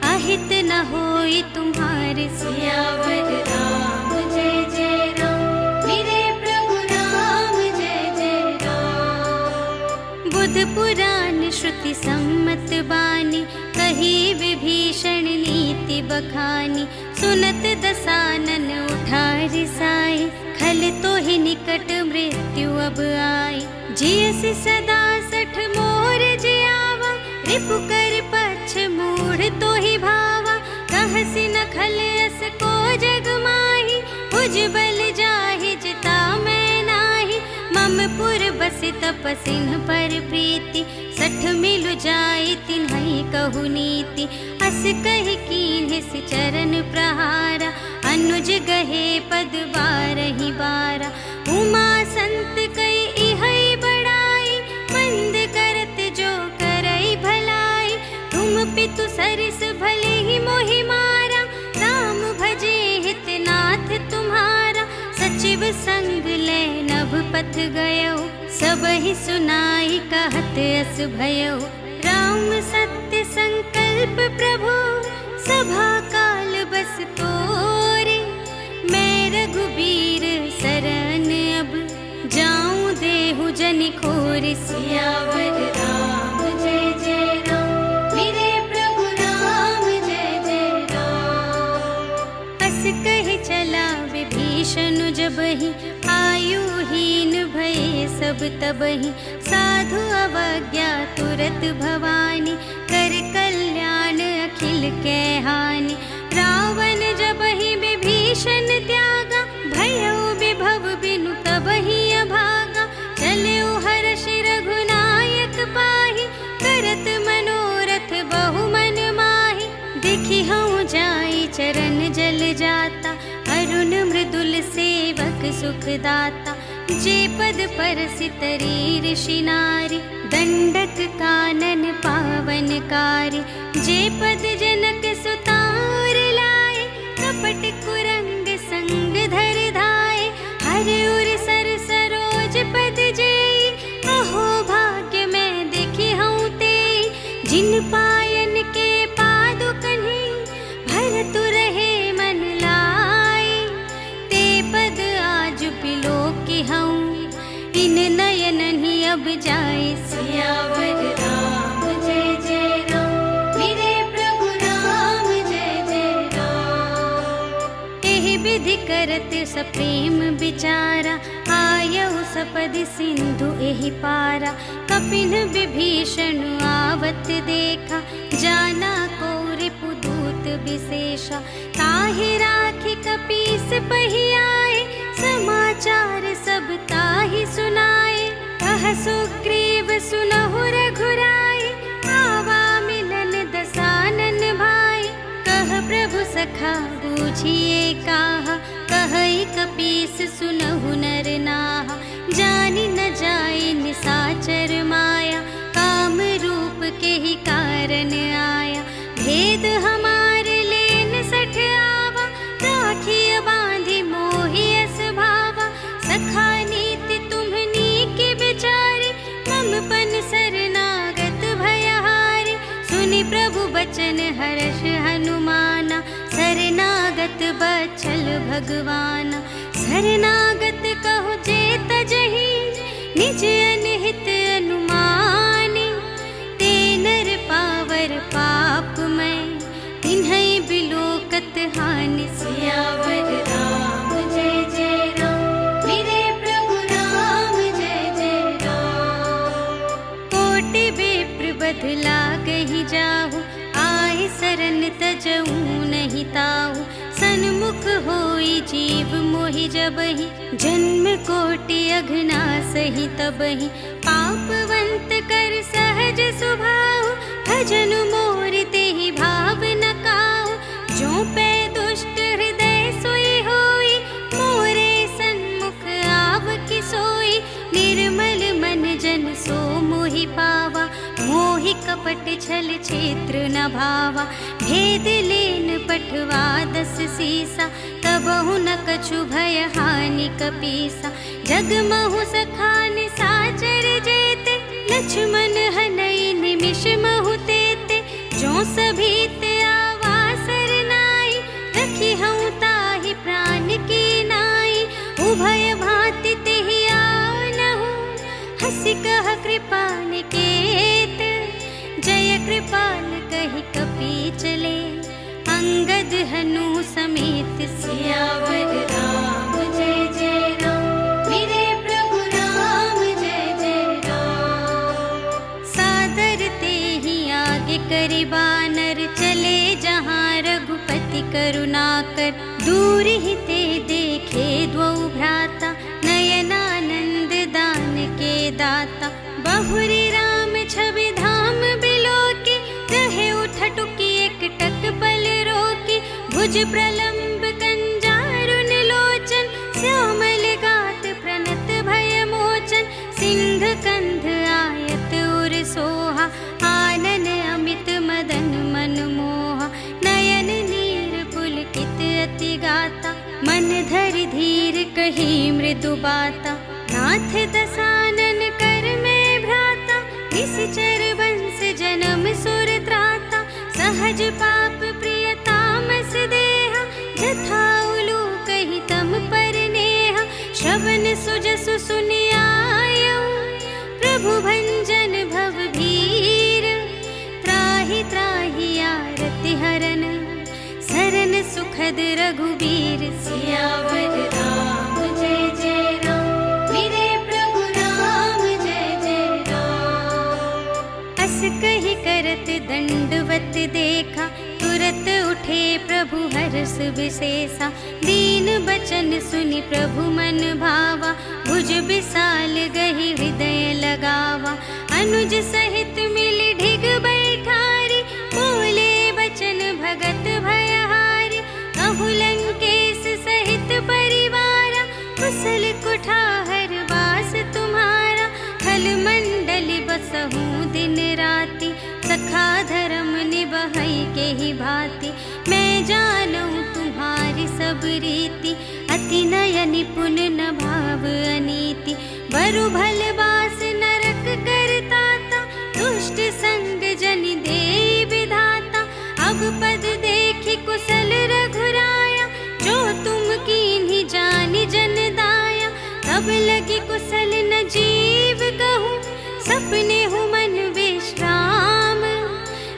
अहित न होई तुम्हारे। सियावर राम जय जय राम, मेरे प्रभु राम जय जय राम। बुध पुराण श्रुति सम्मत बानी, कही विभीषण नीति बखानी। सुनत दसानन उठा रिसाई, खल तो ही निकट मृत्यु अब आई। जियसि सदा सठ मोर जियावा, रिपु कर पक्ष मूढ़ तो ही भावा। कहसि न खल अस को जग माही, भुज बल जाहि जिता मैं नाही। मम पुर बसि तपसिन पर प्रीति, सठ मिलु जाई तिन्हई कहु नीति। अस कहि कीन्हे सि चरण प्रहारा, अनुज गहे पद बारहि बारा। उमा संत कई इहै बड़ाई, मंद करत जो करई भलाई। तुम पितु सरिस भले ही मोहि मारा, राम भजे हित नाथ तुम्हारा। सचिव संग ले नभ पथ गयो, सबहि सुनाई कहत अस भयो। राम सत्य संकल्प प्रभु, सभा काल बस तोरे। मैं रघुबीर सरन अब, जाऊं देहु जनि खोरि। सियावर राम जय जय राम, मेरे प्रभु राम जय जय राम। अस कहि चला विभीषण जबहि, आयुहीन भये सब तबहि। साधु अवज्ञा तुरत भवानी, कर कल्याण अखिल कै हानि। रावण जबहि विभीषण त्यागा, भयउ विभव बिनु तबहि अभागा। चलउ हर्ष रघुनायक पाहि, करत मनोरथ बहु मन माहि। देखि हऊँ जाई चरण जल जाता, अरुण मृदुल सेवक सुखदाता। जे पद परसि तरी ऋषि नारी, दंडक कानन पावनकारी। जे पद जनक सुतार लाए, कपट कुरंग संग धर धाये। हर उर सर सरोज पद जेई, अहो भाग्य मैं देखी हूँ तेई। जिन पायन के पादुकन्हि, भरतु रहे मन लाए। ते पद आज बिलोकी हूँ, इन नयन ही अब जाए। सियावर राम जय जय राम, मेरे प्रभु राम जय जय राम। एहि विधि करत सप्रेम विचारा, आयउ सपदि सिंधु एहि पारा। कपिन विभीषण आवत देखा, जाना को रिपुदूत विशेषा। ताहि राखी कपीस पहि आए, समाचार सब ताहि सुनाए। कह सुग्रीव सुनहु रघुराई, आवा मिलन दसानन भाई। कह प्रभु सखा बूझिए काहा, कहई कपीस सुनहु नर नाहा। जानि न जाई निसाचर माया, काम रूप के ही कारण आया। भेद हमार लेन सठ आवा, राखिय बांधि मोहि अस भावा। सखा नीति तुम्हनी के विचारे, मम पन शरणागत भयहारे। सुनि प्रभु बचन हर्ष हनुमाना, शरणागत बचल भगवाना। शरणागत कहु जे तजहि, निज अनहित अनुमानी। ते हानि। सियावर राम जय जय राम, मेरे प्रभु राम जय जय राम। कोटि विप्र बदला गही जाहु, आए सरन तजऊ नहीं ताहु। सन्मुख होई जीव मोहि जबहि, जन्म कोटि अघना सही तबहि। पापवंत कर सहज सुभाहु, भजन मोर तेहि भाव न काहु। जो पै दुष्ट हृदय सोई होई, मोरे सन्मुख आव कि सोई। निर्मल मन जन सो मोहि पावा, मोहि कपट छल क्षेत्र न भावा। भेद लेन पठवा 10 सीसा, तबहु न कछु भय हानि कपीसा। जगमहु सखान साचर जेते, लक्ष्मण हनई निमिष महु तेते। जो सभीत आवासर नाई, रखी हूँ ताहि प्राण की नाई। उभय भांति तेहि आनहु, हंसी कह कृपा निकेत। जय कृपाल कहि कपि चले, अंगद हनु समेत। सियावर राम जय जय राम, मेरे प्रभु राम जय जय राम। सादर तेहि आगे करि बानर, चले जहाँ रघुपति करुणाकर। दूर ही ते देखे द्वौ भ्राता, नयनानंद दान के दाता। बहुरी राम छवि धाम बिलोकी, रहे उठटुकी एक टक पल रोकी। भुज प्रलंब कंजारुन लोचन, श्यामल गात प्रणत भय मोचन। सिंह कंध आयत उर सोहा, आनन अमित मदन मन मोहा। नयन नीर पुलकित अति गाता, मन धरि धीर कही मृदु बाता। नाथ दसानन कर में भ्राता, निश्चर वंश जन्म सुर त्राता। सहज पाप प्रिय तामस देहा, जथा उलू कही तम पर नेहा। श्रवण सुजसु सुनियायऊ, प्रभु भंजन भव भीर। त्राहि त्राहि आरति हरन, सरन सुखद रघुबीर। सियावर राम जय जय राम, मेरे प्रभु राम जय जय राम। अस कहि करत दंडवत देखा, तुरत उठे प्रभु हर्ष विशेषा। दीन बचन सुनि प्रभु मन भावा, भुज विशाल गहि हृदय लगावा। अनुज सहित मिलि ढिग बैठारी, बोले बचन भगत भयहारी। कहु लंकेश सहित परिवारा, कुशल कुठार वास तुम्हारा। खल मंडली बसहु दिन राति, सखा धर्म निबहै के ही भांति। मैं जानूं तुम्हारी सब रीति, अति नय निपुण न भाव अनीति। बरु भल बास नरक करताता, दुष्ट संग जन दे विधाता। अब पद देखि कुशल रघुराया, जो तुम कीन्ही जानि जन दाया। तब लगी कुशल न जीव कहूँ, सपने हूँ मन विश्राम।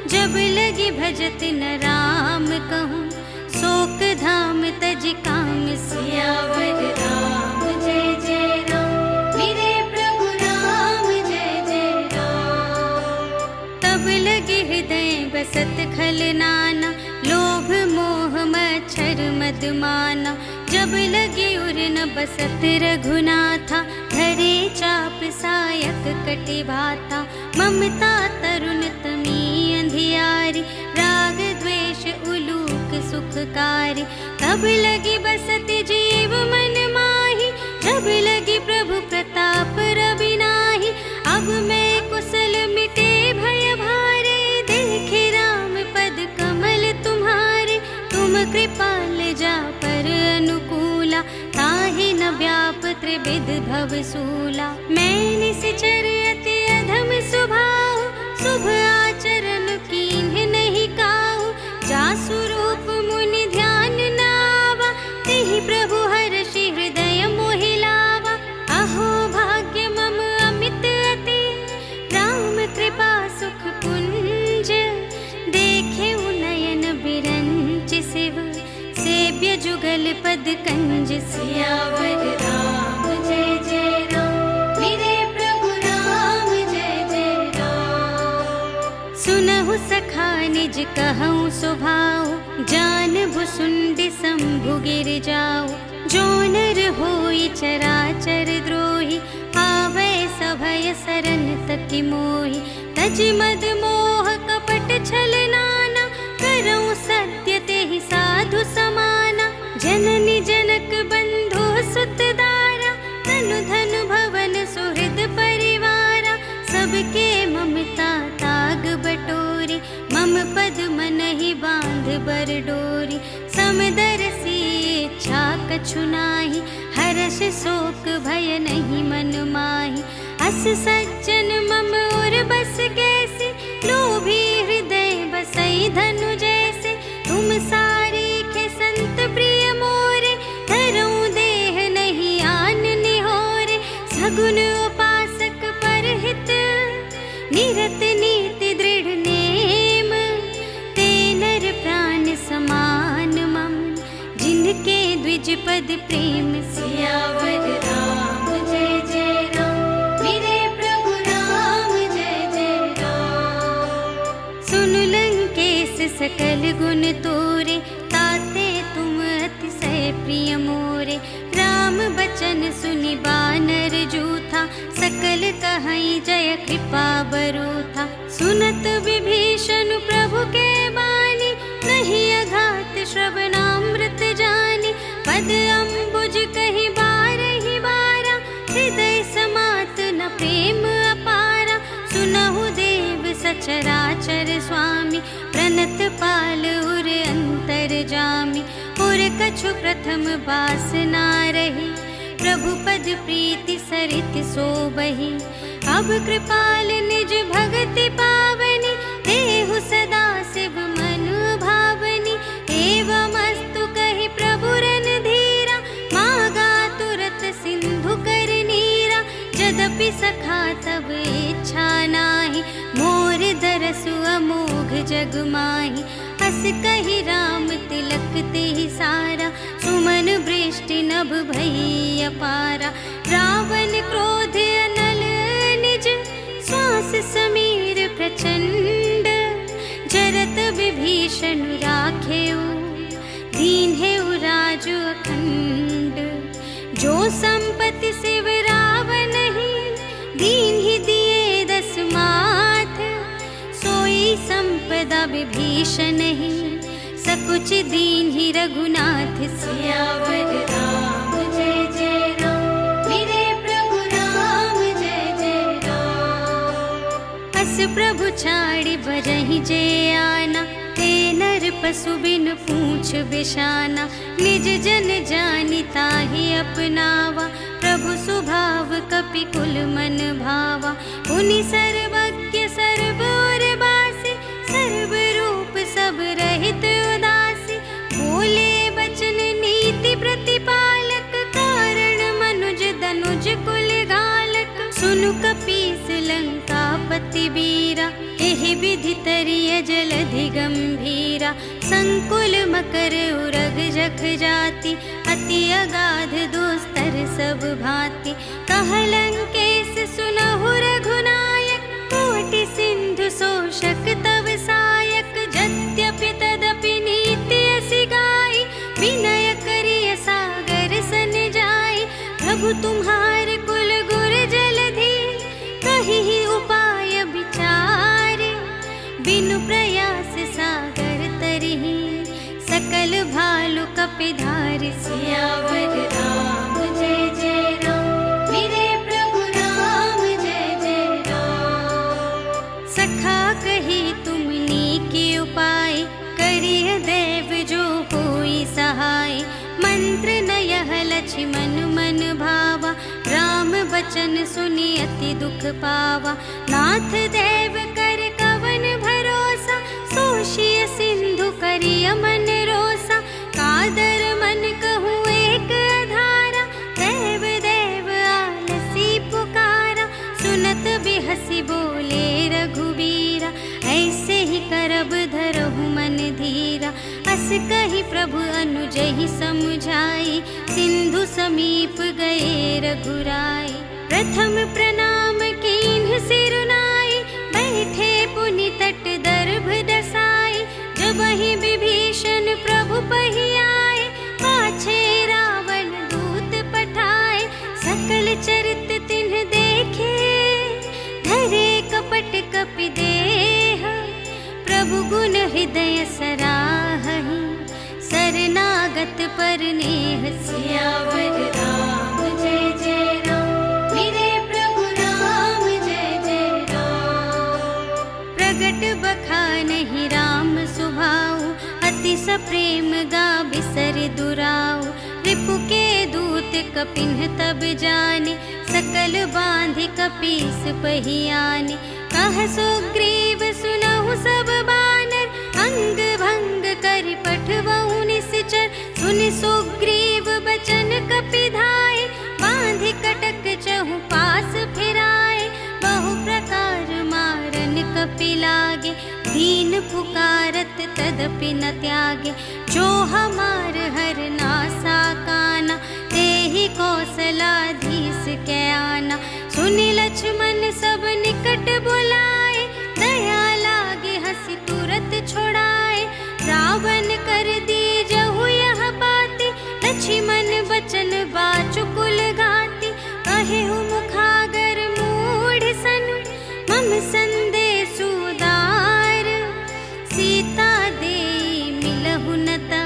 जब लगी भजत न राम कहूँ, शोक धाम तज काम। सियावर राम जय जय राम, मेरे प्रभु राम जय जय राम। तब लगे हृदय बसत खल नाना, लोभ मोह मच्छर मद माना। जब लगे उर न बसत रघुनाथा, धरे चाप सायक कटि भाता। ममता तरुण तमी अंधियारी, राग द्वेष उलूक सुखकारी। तब लगी बसत जीव मन माही, जब लगी प्रभु प्रताप रवि नाही। अब मैं कुशल मिटे भय भारे, देखे राम पद कमल तुम्हारे। तुम कृपाल जा पर अनुकूला, ताहि न व्याप त्रिविध भव सूला। मैं निश्चर अति अधम स्वभाव, शुभ आचरण कीन्ह नहीं काहू। जासु रूप मुनि ध्यान न आवा, तेहि प्रभु हर्षि हृदय मोहि लावा। अहो भाग्य मम अमित अति, राम कृपा सुख पुंज। देखे नयन बिरंच शिव, सियावर राम जय जय राम, मेरे प्रभु राम जय जय राम। सुनहु सखा निज कहूँ स्वभाव, जान भुसुंडी शंभु गिर जाओ। जो नर होई चराचर द्रोही, आवे सभय सरन तकि मोहि। तज मद मोह कपट छल नाना, करऊँ सत्य तेहि साधु समाना। जननी जनक बंधु सुत दारा, तनु धनु भवन सुहृद परिवारा। सबके ममता ताग बटोरी, मम पद मनहि बांध बर डोरी। समदरसी इच्छा कछु नाही, हर्ष शोक भय नहीं मन माहि। अस सज्जन मम उर बस कैसे, लोभी हृदय बसई धनु जैसे। तुम सारीखे संत प्रिय मोरे, धरऊँ देह नहीं आन निहोरे। सगुन उपासक परहित, निरत नीति दृढ़ नेम। ते नर प्राण समान मम, जिनके द्विज पद प्रेम। सियावर राम जय जय राम, मेरे प्रभु राम जय जय राम। सुन लंकेश सकल गुण तोरे, ताते तुम अतिशय प्रिय मोरे। राम बचन सुनि बानर जूथा, सकल कहई जय कृपा बरूथा। सुनत विभीषण प्रभु के बानी, नहीं अघात श्रवणामृत जानी। पद अम्बुज कहीं बारहि बारा, हृदय समात न प्रेम अपारा। सुनहु देव सचराचर स्वामी, प्रणत पाल उर अंतर जामी। उर कछु प्रथम बासना रही, प्रभु पद प्रीति सरित सोबहि। अब कृपाल निज भगति पावनी, देहु सदा शिव मन भावनी। एवमस्तु कहि प्रभु रन धीरा, मागा तुरत सिंधु कर नीरा। यद्यपि सखा तब इच्छा नाही, मोर दरसु अमोघ जग माही। हस कहि राम तिलक तेहि सारा, सुमन वृष्टि नभ भई अपारा। रावण क्रोध अनल निज, श्वास समीर प्रचंड। जरत विभीषण राखेउ, दीन्हेउ राजु अखंड। जो संपत्ति शिव रावण ही, दीन्हि दिए दस माथ। सोई संपदा विभीषण ही, सकुच दीन्हि रघुनाथ। सियावर राम जय जय राम, मेरे प्रभु राम जय जय राम। अस प्रभु छाड़ि बरहि जे आना, ते नर पशु बिन पूछ बिशाना। निज जन जानि ताहि अपनावा, प्रभु सुभाव कपि कुल मन भावा। पुनि सर्वज्ञ सर्व उर बासी, सर्व रूप सब रहित उदासी। बोले बचन नीति प्रतिपालक, कारण मनुज दनुज कुल घालक। सुनु कपीस लंका पति बीरा, एहि विधि तरिय जलधि गंभीरा। संकुल मकर उरग जख जाति, अति अगाध दुस्तर सब भांति। कह लंकेश सुनहु रघुनायक, कोटि सिंधु शोषक तव सायक। यद्यपि तदपि नीति असि गाई, विनय करिय सागर सन जाई। प्रभु तुम्हार कुल गुर जलधि, कहि उपाय विचारे। बिनु प्रयास सागर तरहि, सकल भालु कपिधारि। सियावर राम जय जय राम, मेरे प्रभु राम जय जय राम। सखा कही तुमनी के उपाय, करिय देव जो होई सहाय। मंत्र न यह लक्ष्मण मन भावा, राम बचन सुनि अति दुख पावा। नाथ देव कर कवन भरोसा, सोषिय सिंधु करिय मन रोसा। कादर मन कहूँ एक आधारा, देव देव आलसी पुकारा। सुनत बिहसी बोले रघुबीरा, ऐसे ही करब धरहु मन धीरा। अस कही प्रभु अनुजहि समझाई, सिंधु समीप गए रघुराई। प्रथम प्रणाम कीन्ह सिरुनाई, बैठे पुनि तट दर्भ दसाई। जबहि विभीषण प्रभु पहि आए, पाछे रावण दूत पठाए। सकल चरित तिन्ह देखे, धरे कपट कपि देह। प्रभु गुण हृदय सराहहि, शरणागत पर नेह। सियावर राम जय जय राम, मेरे प्रभु राम जय जय राम। प्रगट बखानहि राम सुभाऊ, अति सप्रेम गा बिसर दुराऊ। रिपु के दूत कपिन्ह तब जाने, सकल बांधि कपीस पहियाने। कह सुग्रीव सुनहु सब बानर, अंग भंग करि पठवहु निश्चर। सुनि सुग्रीव बचन कपि धाये, बांधि कटक चहु पास फिराए। बहु प्रकार मारन कपि लागे, दीन पुकारत तदपि न त्यागे। जो हमार हर नासा काना, तेहि कौशलाधीश कै आना। सुनि लक्ष्मण सब निकट बुलाए, दया लागे हंसी तुरत छोड़ाए। रावण कर दीजहु यह बाती, लक्ष्मण बचन बाचुकुल घाती। कहेहु मुखागर मूढ़ सन, मम संदेश उदार। सीता देई मिलहु नता,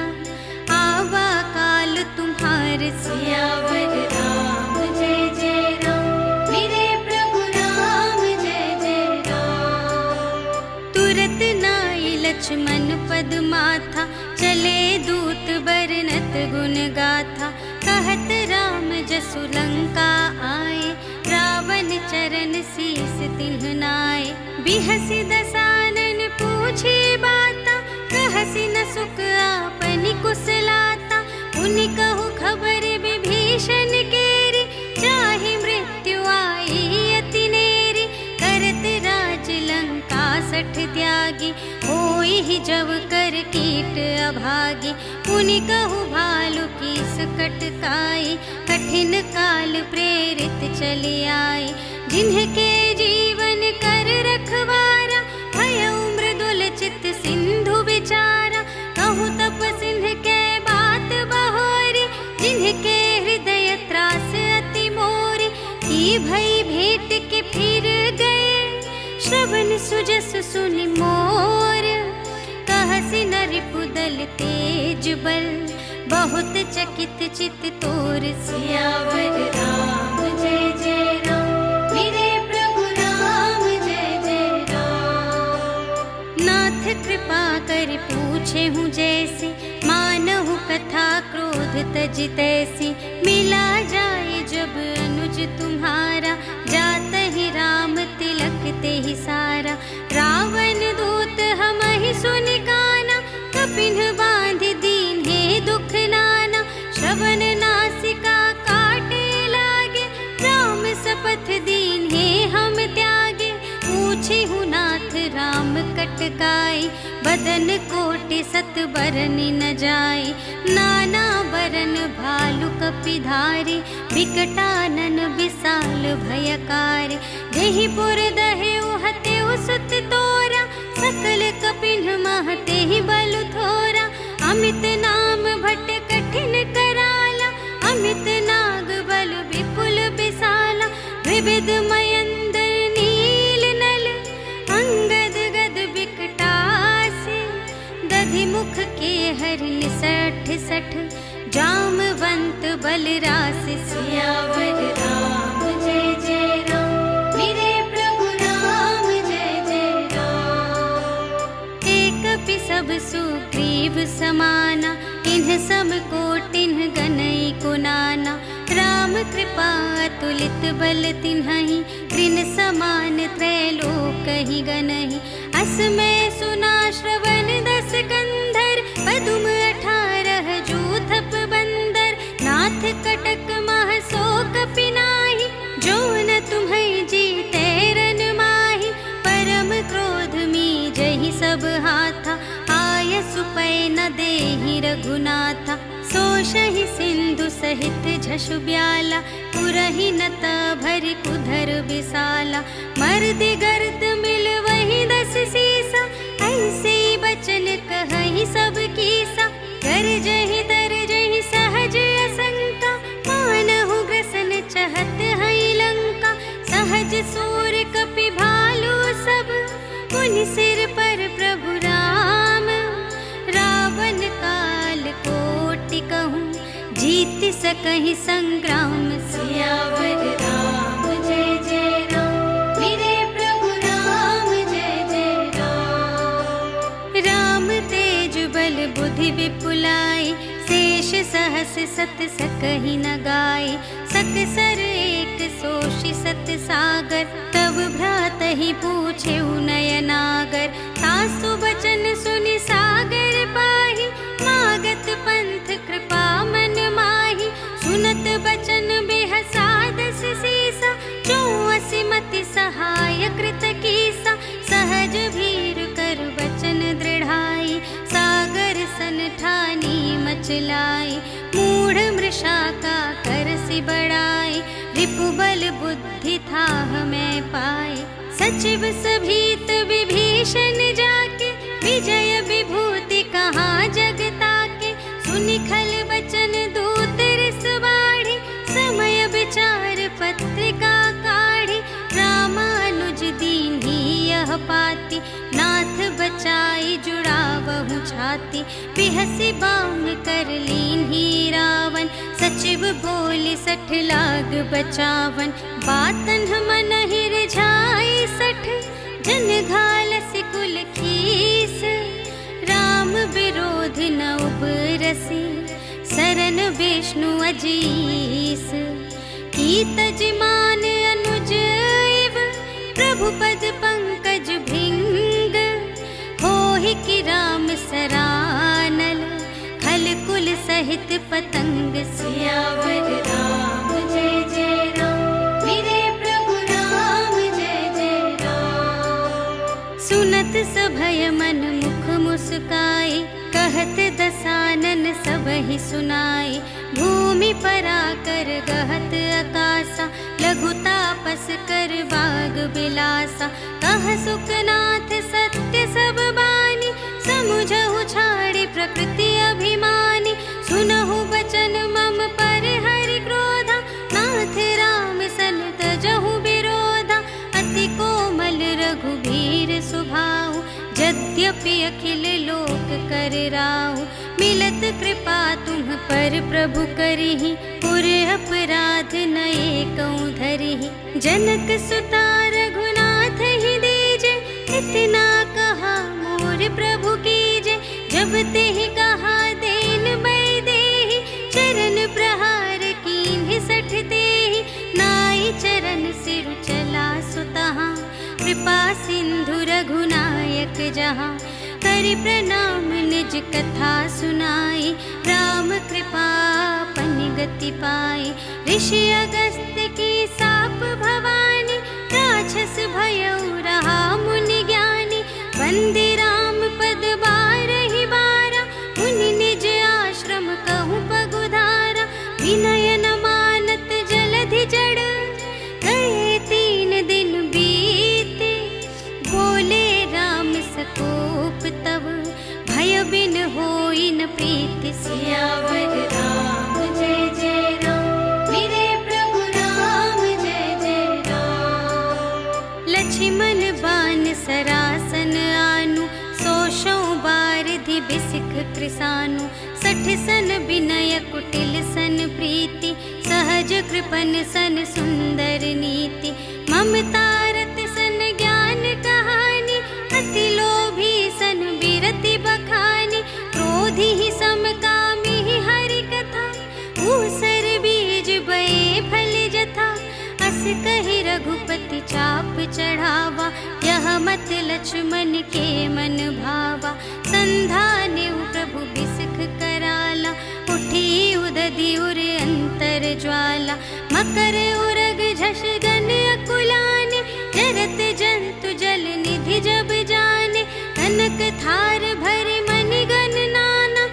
आवा काल तुम्हार। सियावर राम जय जय राम, मेरे प्रभु राम जय जय राम। तुरत नाई लक्ष्मण पद माथा, चले दूत बरनत गुण गाथा। कहत राम जसु लंका आए, रावण चरण शीस तिन्ह नाए। बिहसि दसानन पूछी बाता, कहसि न सुख आपनि कुशलाता। पुनि कहु खबर विभीषण केरी, चाहि मृत्यु आई अति नेरी। करत राज लंका सठ त्यागी, होई जब कर कीट अभागी। पुनि कहु भालु कीस कटकाई, कठिन काल प्रेरित चली आई। जिन्हके जीवन कर रखवारा, भयउ मृदुल चित सिंधु विचारा। कहु तप सिंह के बात बहोरी, जिन्हके हृदय त्रास अति मोरी। की भई भेंट के फिर गए, श्रवण सुजस सुनि मोर। कहसि न रिपुदल तेज बल, बहुत चकित चित तोर। सियावर राम जय जय राम, मेरे प्रभु राम जय जय राम। नाथ कृपा कर पूछे हूँ जैसे, मानहु कथा क्रोध तज तैसी। मिला जाए जब अनुज तुम्हारा, जात ही राम तिलक ते ही सारा। रावण दूत हमहि सुनि काना, कपिन्ह बांधि दीन्हे दुख नाना। श्रवण नासिका काटे लागे, राम शपथ दीन्हे हम त्यागे। पूछे हूँ नाथ राम कटकाई, बदन कोटि सत बरनि न जाई। नाना बरन भालु कपि धारी, विकटानन विशाल भयकारी। जेहि पुर दहेउ हतेउ सुत तोरा, सकल कपिन्ह महते ही बल थोरा। अमित नाम भट कठिन कराला, अमित नाग बल विपुल विशाला। विविध मयंदर नील नल, अंगद गद विकटासी। दधि मुख के हरि सठ सठ, जामवंत बलरासि। सियावर राम जय जय राम, मेरे प्रभु राम जय जय राम। एक पि सब सुग्रीव समाना, इन्ह सब कोटिन्ह गनई को नाना। राम कृपा अतुलित बल तिन्हहि, कृन समान त्रैलोकहि गनहि। अस मैं सुना श्रवण दस कंधर, पदुम 18 जूथप बंदर। नाथ कटक मह सो कपि नाहि, जो न तुम्हें जीते रन माहि। परम क्रोध मी जहि सब हाथा, आयसु देहि रघुनाथा, सोषहि सिंधु सहित झषु ब्याला, पुरहि नत भरि कुधर विसाला, मर्दि गर्द मिल वही 10 सीसा, ऐसे बचन कहहि सब कीसा, गरजहि तरजहि सहज असंका, मानहु ग्रसन चहत हई लंका, सहज सूर कपि भालू सब, पुनि सिर पर प्रभु राम, रावण काल कोटि कहूँ, जीत सकहि संग्राम, सियावर राम जय जय राम, मेरे प्रभु राम जय जय राम। राम तेज बल बुद्धि विपुलाई, शेष सहस सत सकहि न गाय, सकसर एक सोषि सत सागर, तब भ्रातहि पूछे नयनागर, तासु बचन सुनि सागर पाहि, मागत पंथ कृपा मन माहि, सुनत बचन बेहसा 10 सीसा, 84 मति सहाय कृत कीसा, सहज भीर कर बचन दृढ़ाई, सागर सन ठानी मचलाई, मूढ़ मृषा का करसि बढ़ाई, रिपु बल बुद्धि थाह मैं पाई, सचिव सभीत विभीषण जाके, विजय विभूति कहाँ जगता के, सुनि खल बचन दूत रिस बाढ़ी, समय विचार पत्रिका काढ़ी, रामानुज दीन्ही यह पाती, नाथ बचाई जुड़ावहु छाती, बिहसि बाम कर लीन्ही रावण, सचिव बोली 60 लाग बचावन, बातन मन हिरझाई 60, जन घालसि कुल खीस, राम विरोध न उबरसी, सरन विष्णु अजीस, कीतज मान अनुज इव, प्रभु पद पंकज भृंग, होहि कि राम सरानल, खल कुल सहित पतंग, सियावर राम जय जय राम, मेरे प्रभु राम जय जय राम। सुनत सभय मन मुख मुस्काई, कहत दसानन सबहि सुनाई, भूमि पराकर गहत आकासा, लघु तापस कर बाग बिलासा, कह सुखनाथ सत्य सब बानी, समुझहु छाड़ी प्रकृति अभिमानी, सुनहु बचन मम पर हरि क्रोधा, नाथ राम सन तजहु विरोधा, अति कोमल रघुबीर सुभाऊ, यद्यपि अखिल लोक कर राहु, मिलत कृपा तुम पर प्रभु करिहि, पुर अपराध न एकौ धरिहि, जनक सुता रघुनाथ ही दीजे, इतना कहा मोर प्रभु कीजे, जब तेहि कहा देन बै देहि, चरण प्रहार कीन्हि 60 तेहि, नाई चरण सिरु चला सुतहा, कृपा सिंधु रघुनायक जहाँ, करि प्रणाम निज कथा सुनाई, राम कृपा पनि गति पाई, ऋषि अगस्त की साप भवानी, राक्षस भयउ रहा मुनि ज्ञानी, वंदे राम पद बारहि बारा, मुनि निज आश्रम कहूँ पगुधारा, विनय न मानत जलधि जड़, गए 3 दिन बीते, बोले राम सकोप तब, भय बिन होई न प्रीति, सियावर राम जय जय राम, मेरे प्रभु राम जय जय राम। लक्ष्मण बान सरासन आनु, सोषौ बारिधि बिसिख कृसानु, 60 सन विनय कुटिल सन प्रीति, सहज कृपन सन सुंदर नीति, ममता रत सन ज्ञान कहानी, अति लोभी सन बिरति बखानी, क्रोधी ही समकामी हरि कथा, ऊसर बीज बए फल जथा, अस कहि रघुपति चाप चढ़ावा, यह मत लक्ष्मण के मन भावा, संधानेउ प्रभु बिसिख कराला, उठी उदधि उर अंतर ज्वाला, मकर उरग झष गन अकुलाने, जरत जंतु जल निधि जब जाने, कनक थार भरि मनि गण नाना,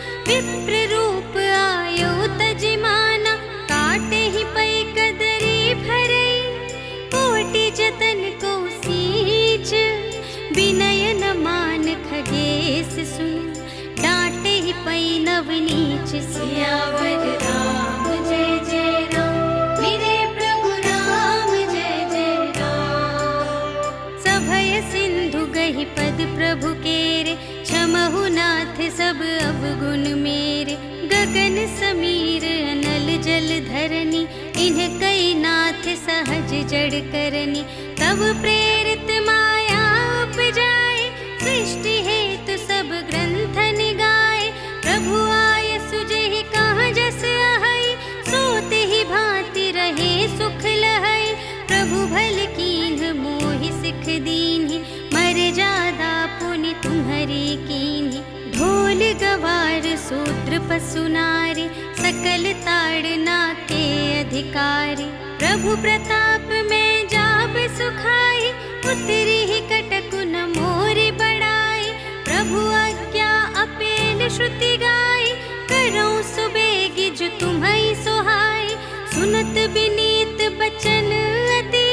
अवनीच सियावर राम जय जय राम, मेरे प्रभु राम जय जय राम। सभय सिंधु गहि पद प्रभु केरे, क्षमहु नाथ सब अवगुण मेरे। गगन समीर अनल जल धरनी, इन्ह कई नाथ सहज जड़ करनी। तब प्रेरित माया उपजाए, सृष्टि हेतु सब ग्रंथ निगाए। प्रभु आय सुजहि कहाँ जस अहै, सोते ही भांति रहे सुख लहै। प्रभु भल कीन्ह मोहि सिख दीन्हि, मर जादा पुनि तुम्हरी कीन्हि। ढोल गवार सूत्र पशु नारी, सकल ताड़ना के अधिकारी। प्रभु प्रताप में जाब सुखाई, उतरी ही कटकु न मोरी बड़ाई। प्रभु आज्ञा अपेल श्रुति गाई, करऊं सुबेगी जो तुम्है सोहाई। सुनत विनीत बचन अति,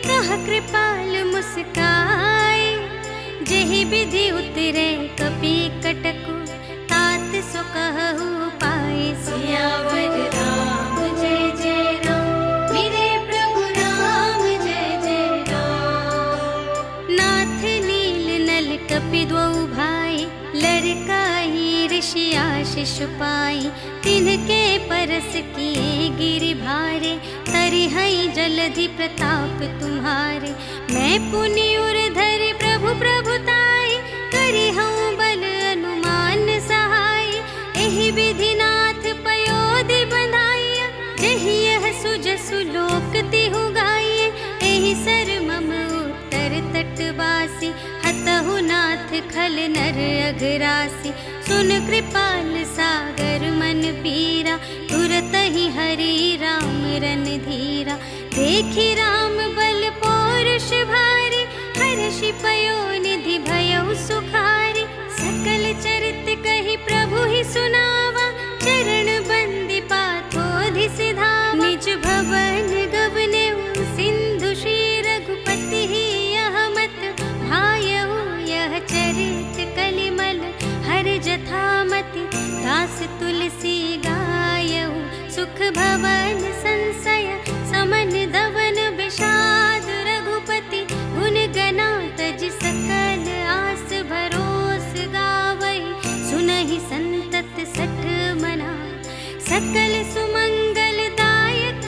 कह कृपाल मुस्काई। जेहि विधि उतरे कपि कटकु, तात सो कहु पाए। सियावर राम जय जय राम, मेरे प्रभु राम जय जय राम। नाथ नील नल कपि द्वौ भाई, लरकाई ऋषि आशीष पाई। तिनके परस किए गिरि भारे, तरिहै जलधि प्रताप तुम्हारे। मैं पुनि उर धरि प्रभु प्रभुताई, करिहऊँ बल अनुमान सहाय। एहि विधि नाथ पयोधि बंधाइया, जेहि यह सुजसु लोक तिहु गाइए। एहि सर मम उत्तर तटवासी, हतहु नाथ खल नर अघरासी। सुन कृपाल सागर मन पीरा, तुरत ही हरि राम रन धीरा। देखि राम बल पौरुष भारी, हर्षि पयोनिधि भयउ सुखारी। सकल चरित कहि प्रभु ही सुनावा, चरण बंदी पाथोधि सिधावा। निज भवन गवनेउ सिंधु श्री रघुपति ही, यह मत भायउ यह चरित कलिमल हर जथामति। दास तुलसी गायउ, सुख भवन संशय समन दवन विषाद। रघुपति गुण गना तज सकल आस भरोस गावै। सुनहि संतत सठ मना, सकल सुमंगल दायक।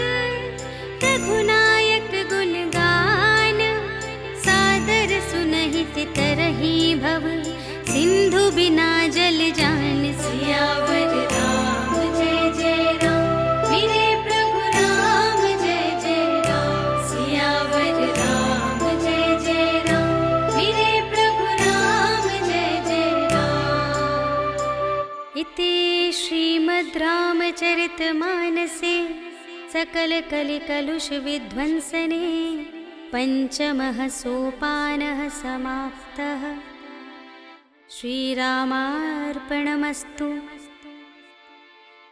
रघुनायक गुण गान, सादर सुनहि तितरहि भव। सिंधु बिना जल जान, सियावर राम जय जय राम, मेरे प्रभु राम जय जय राम। सियावर राम जय जय राम, मेरे प्रभु राम जय जय राम। इति श्रीमद् रामचरितमानसे सकल कलिकलुष विध्वंसने, पंचमः सोपानः समाप्तः। श्रीरामार्पणमस्तु।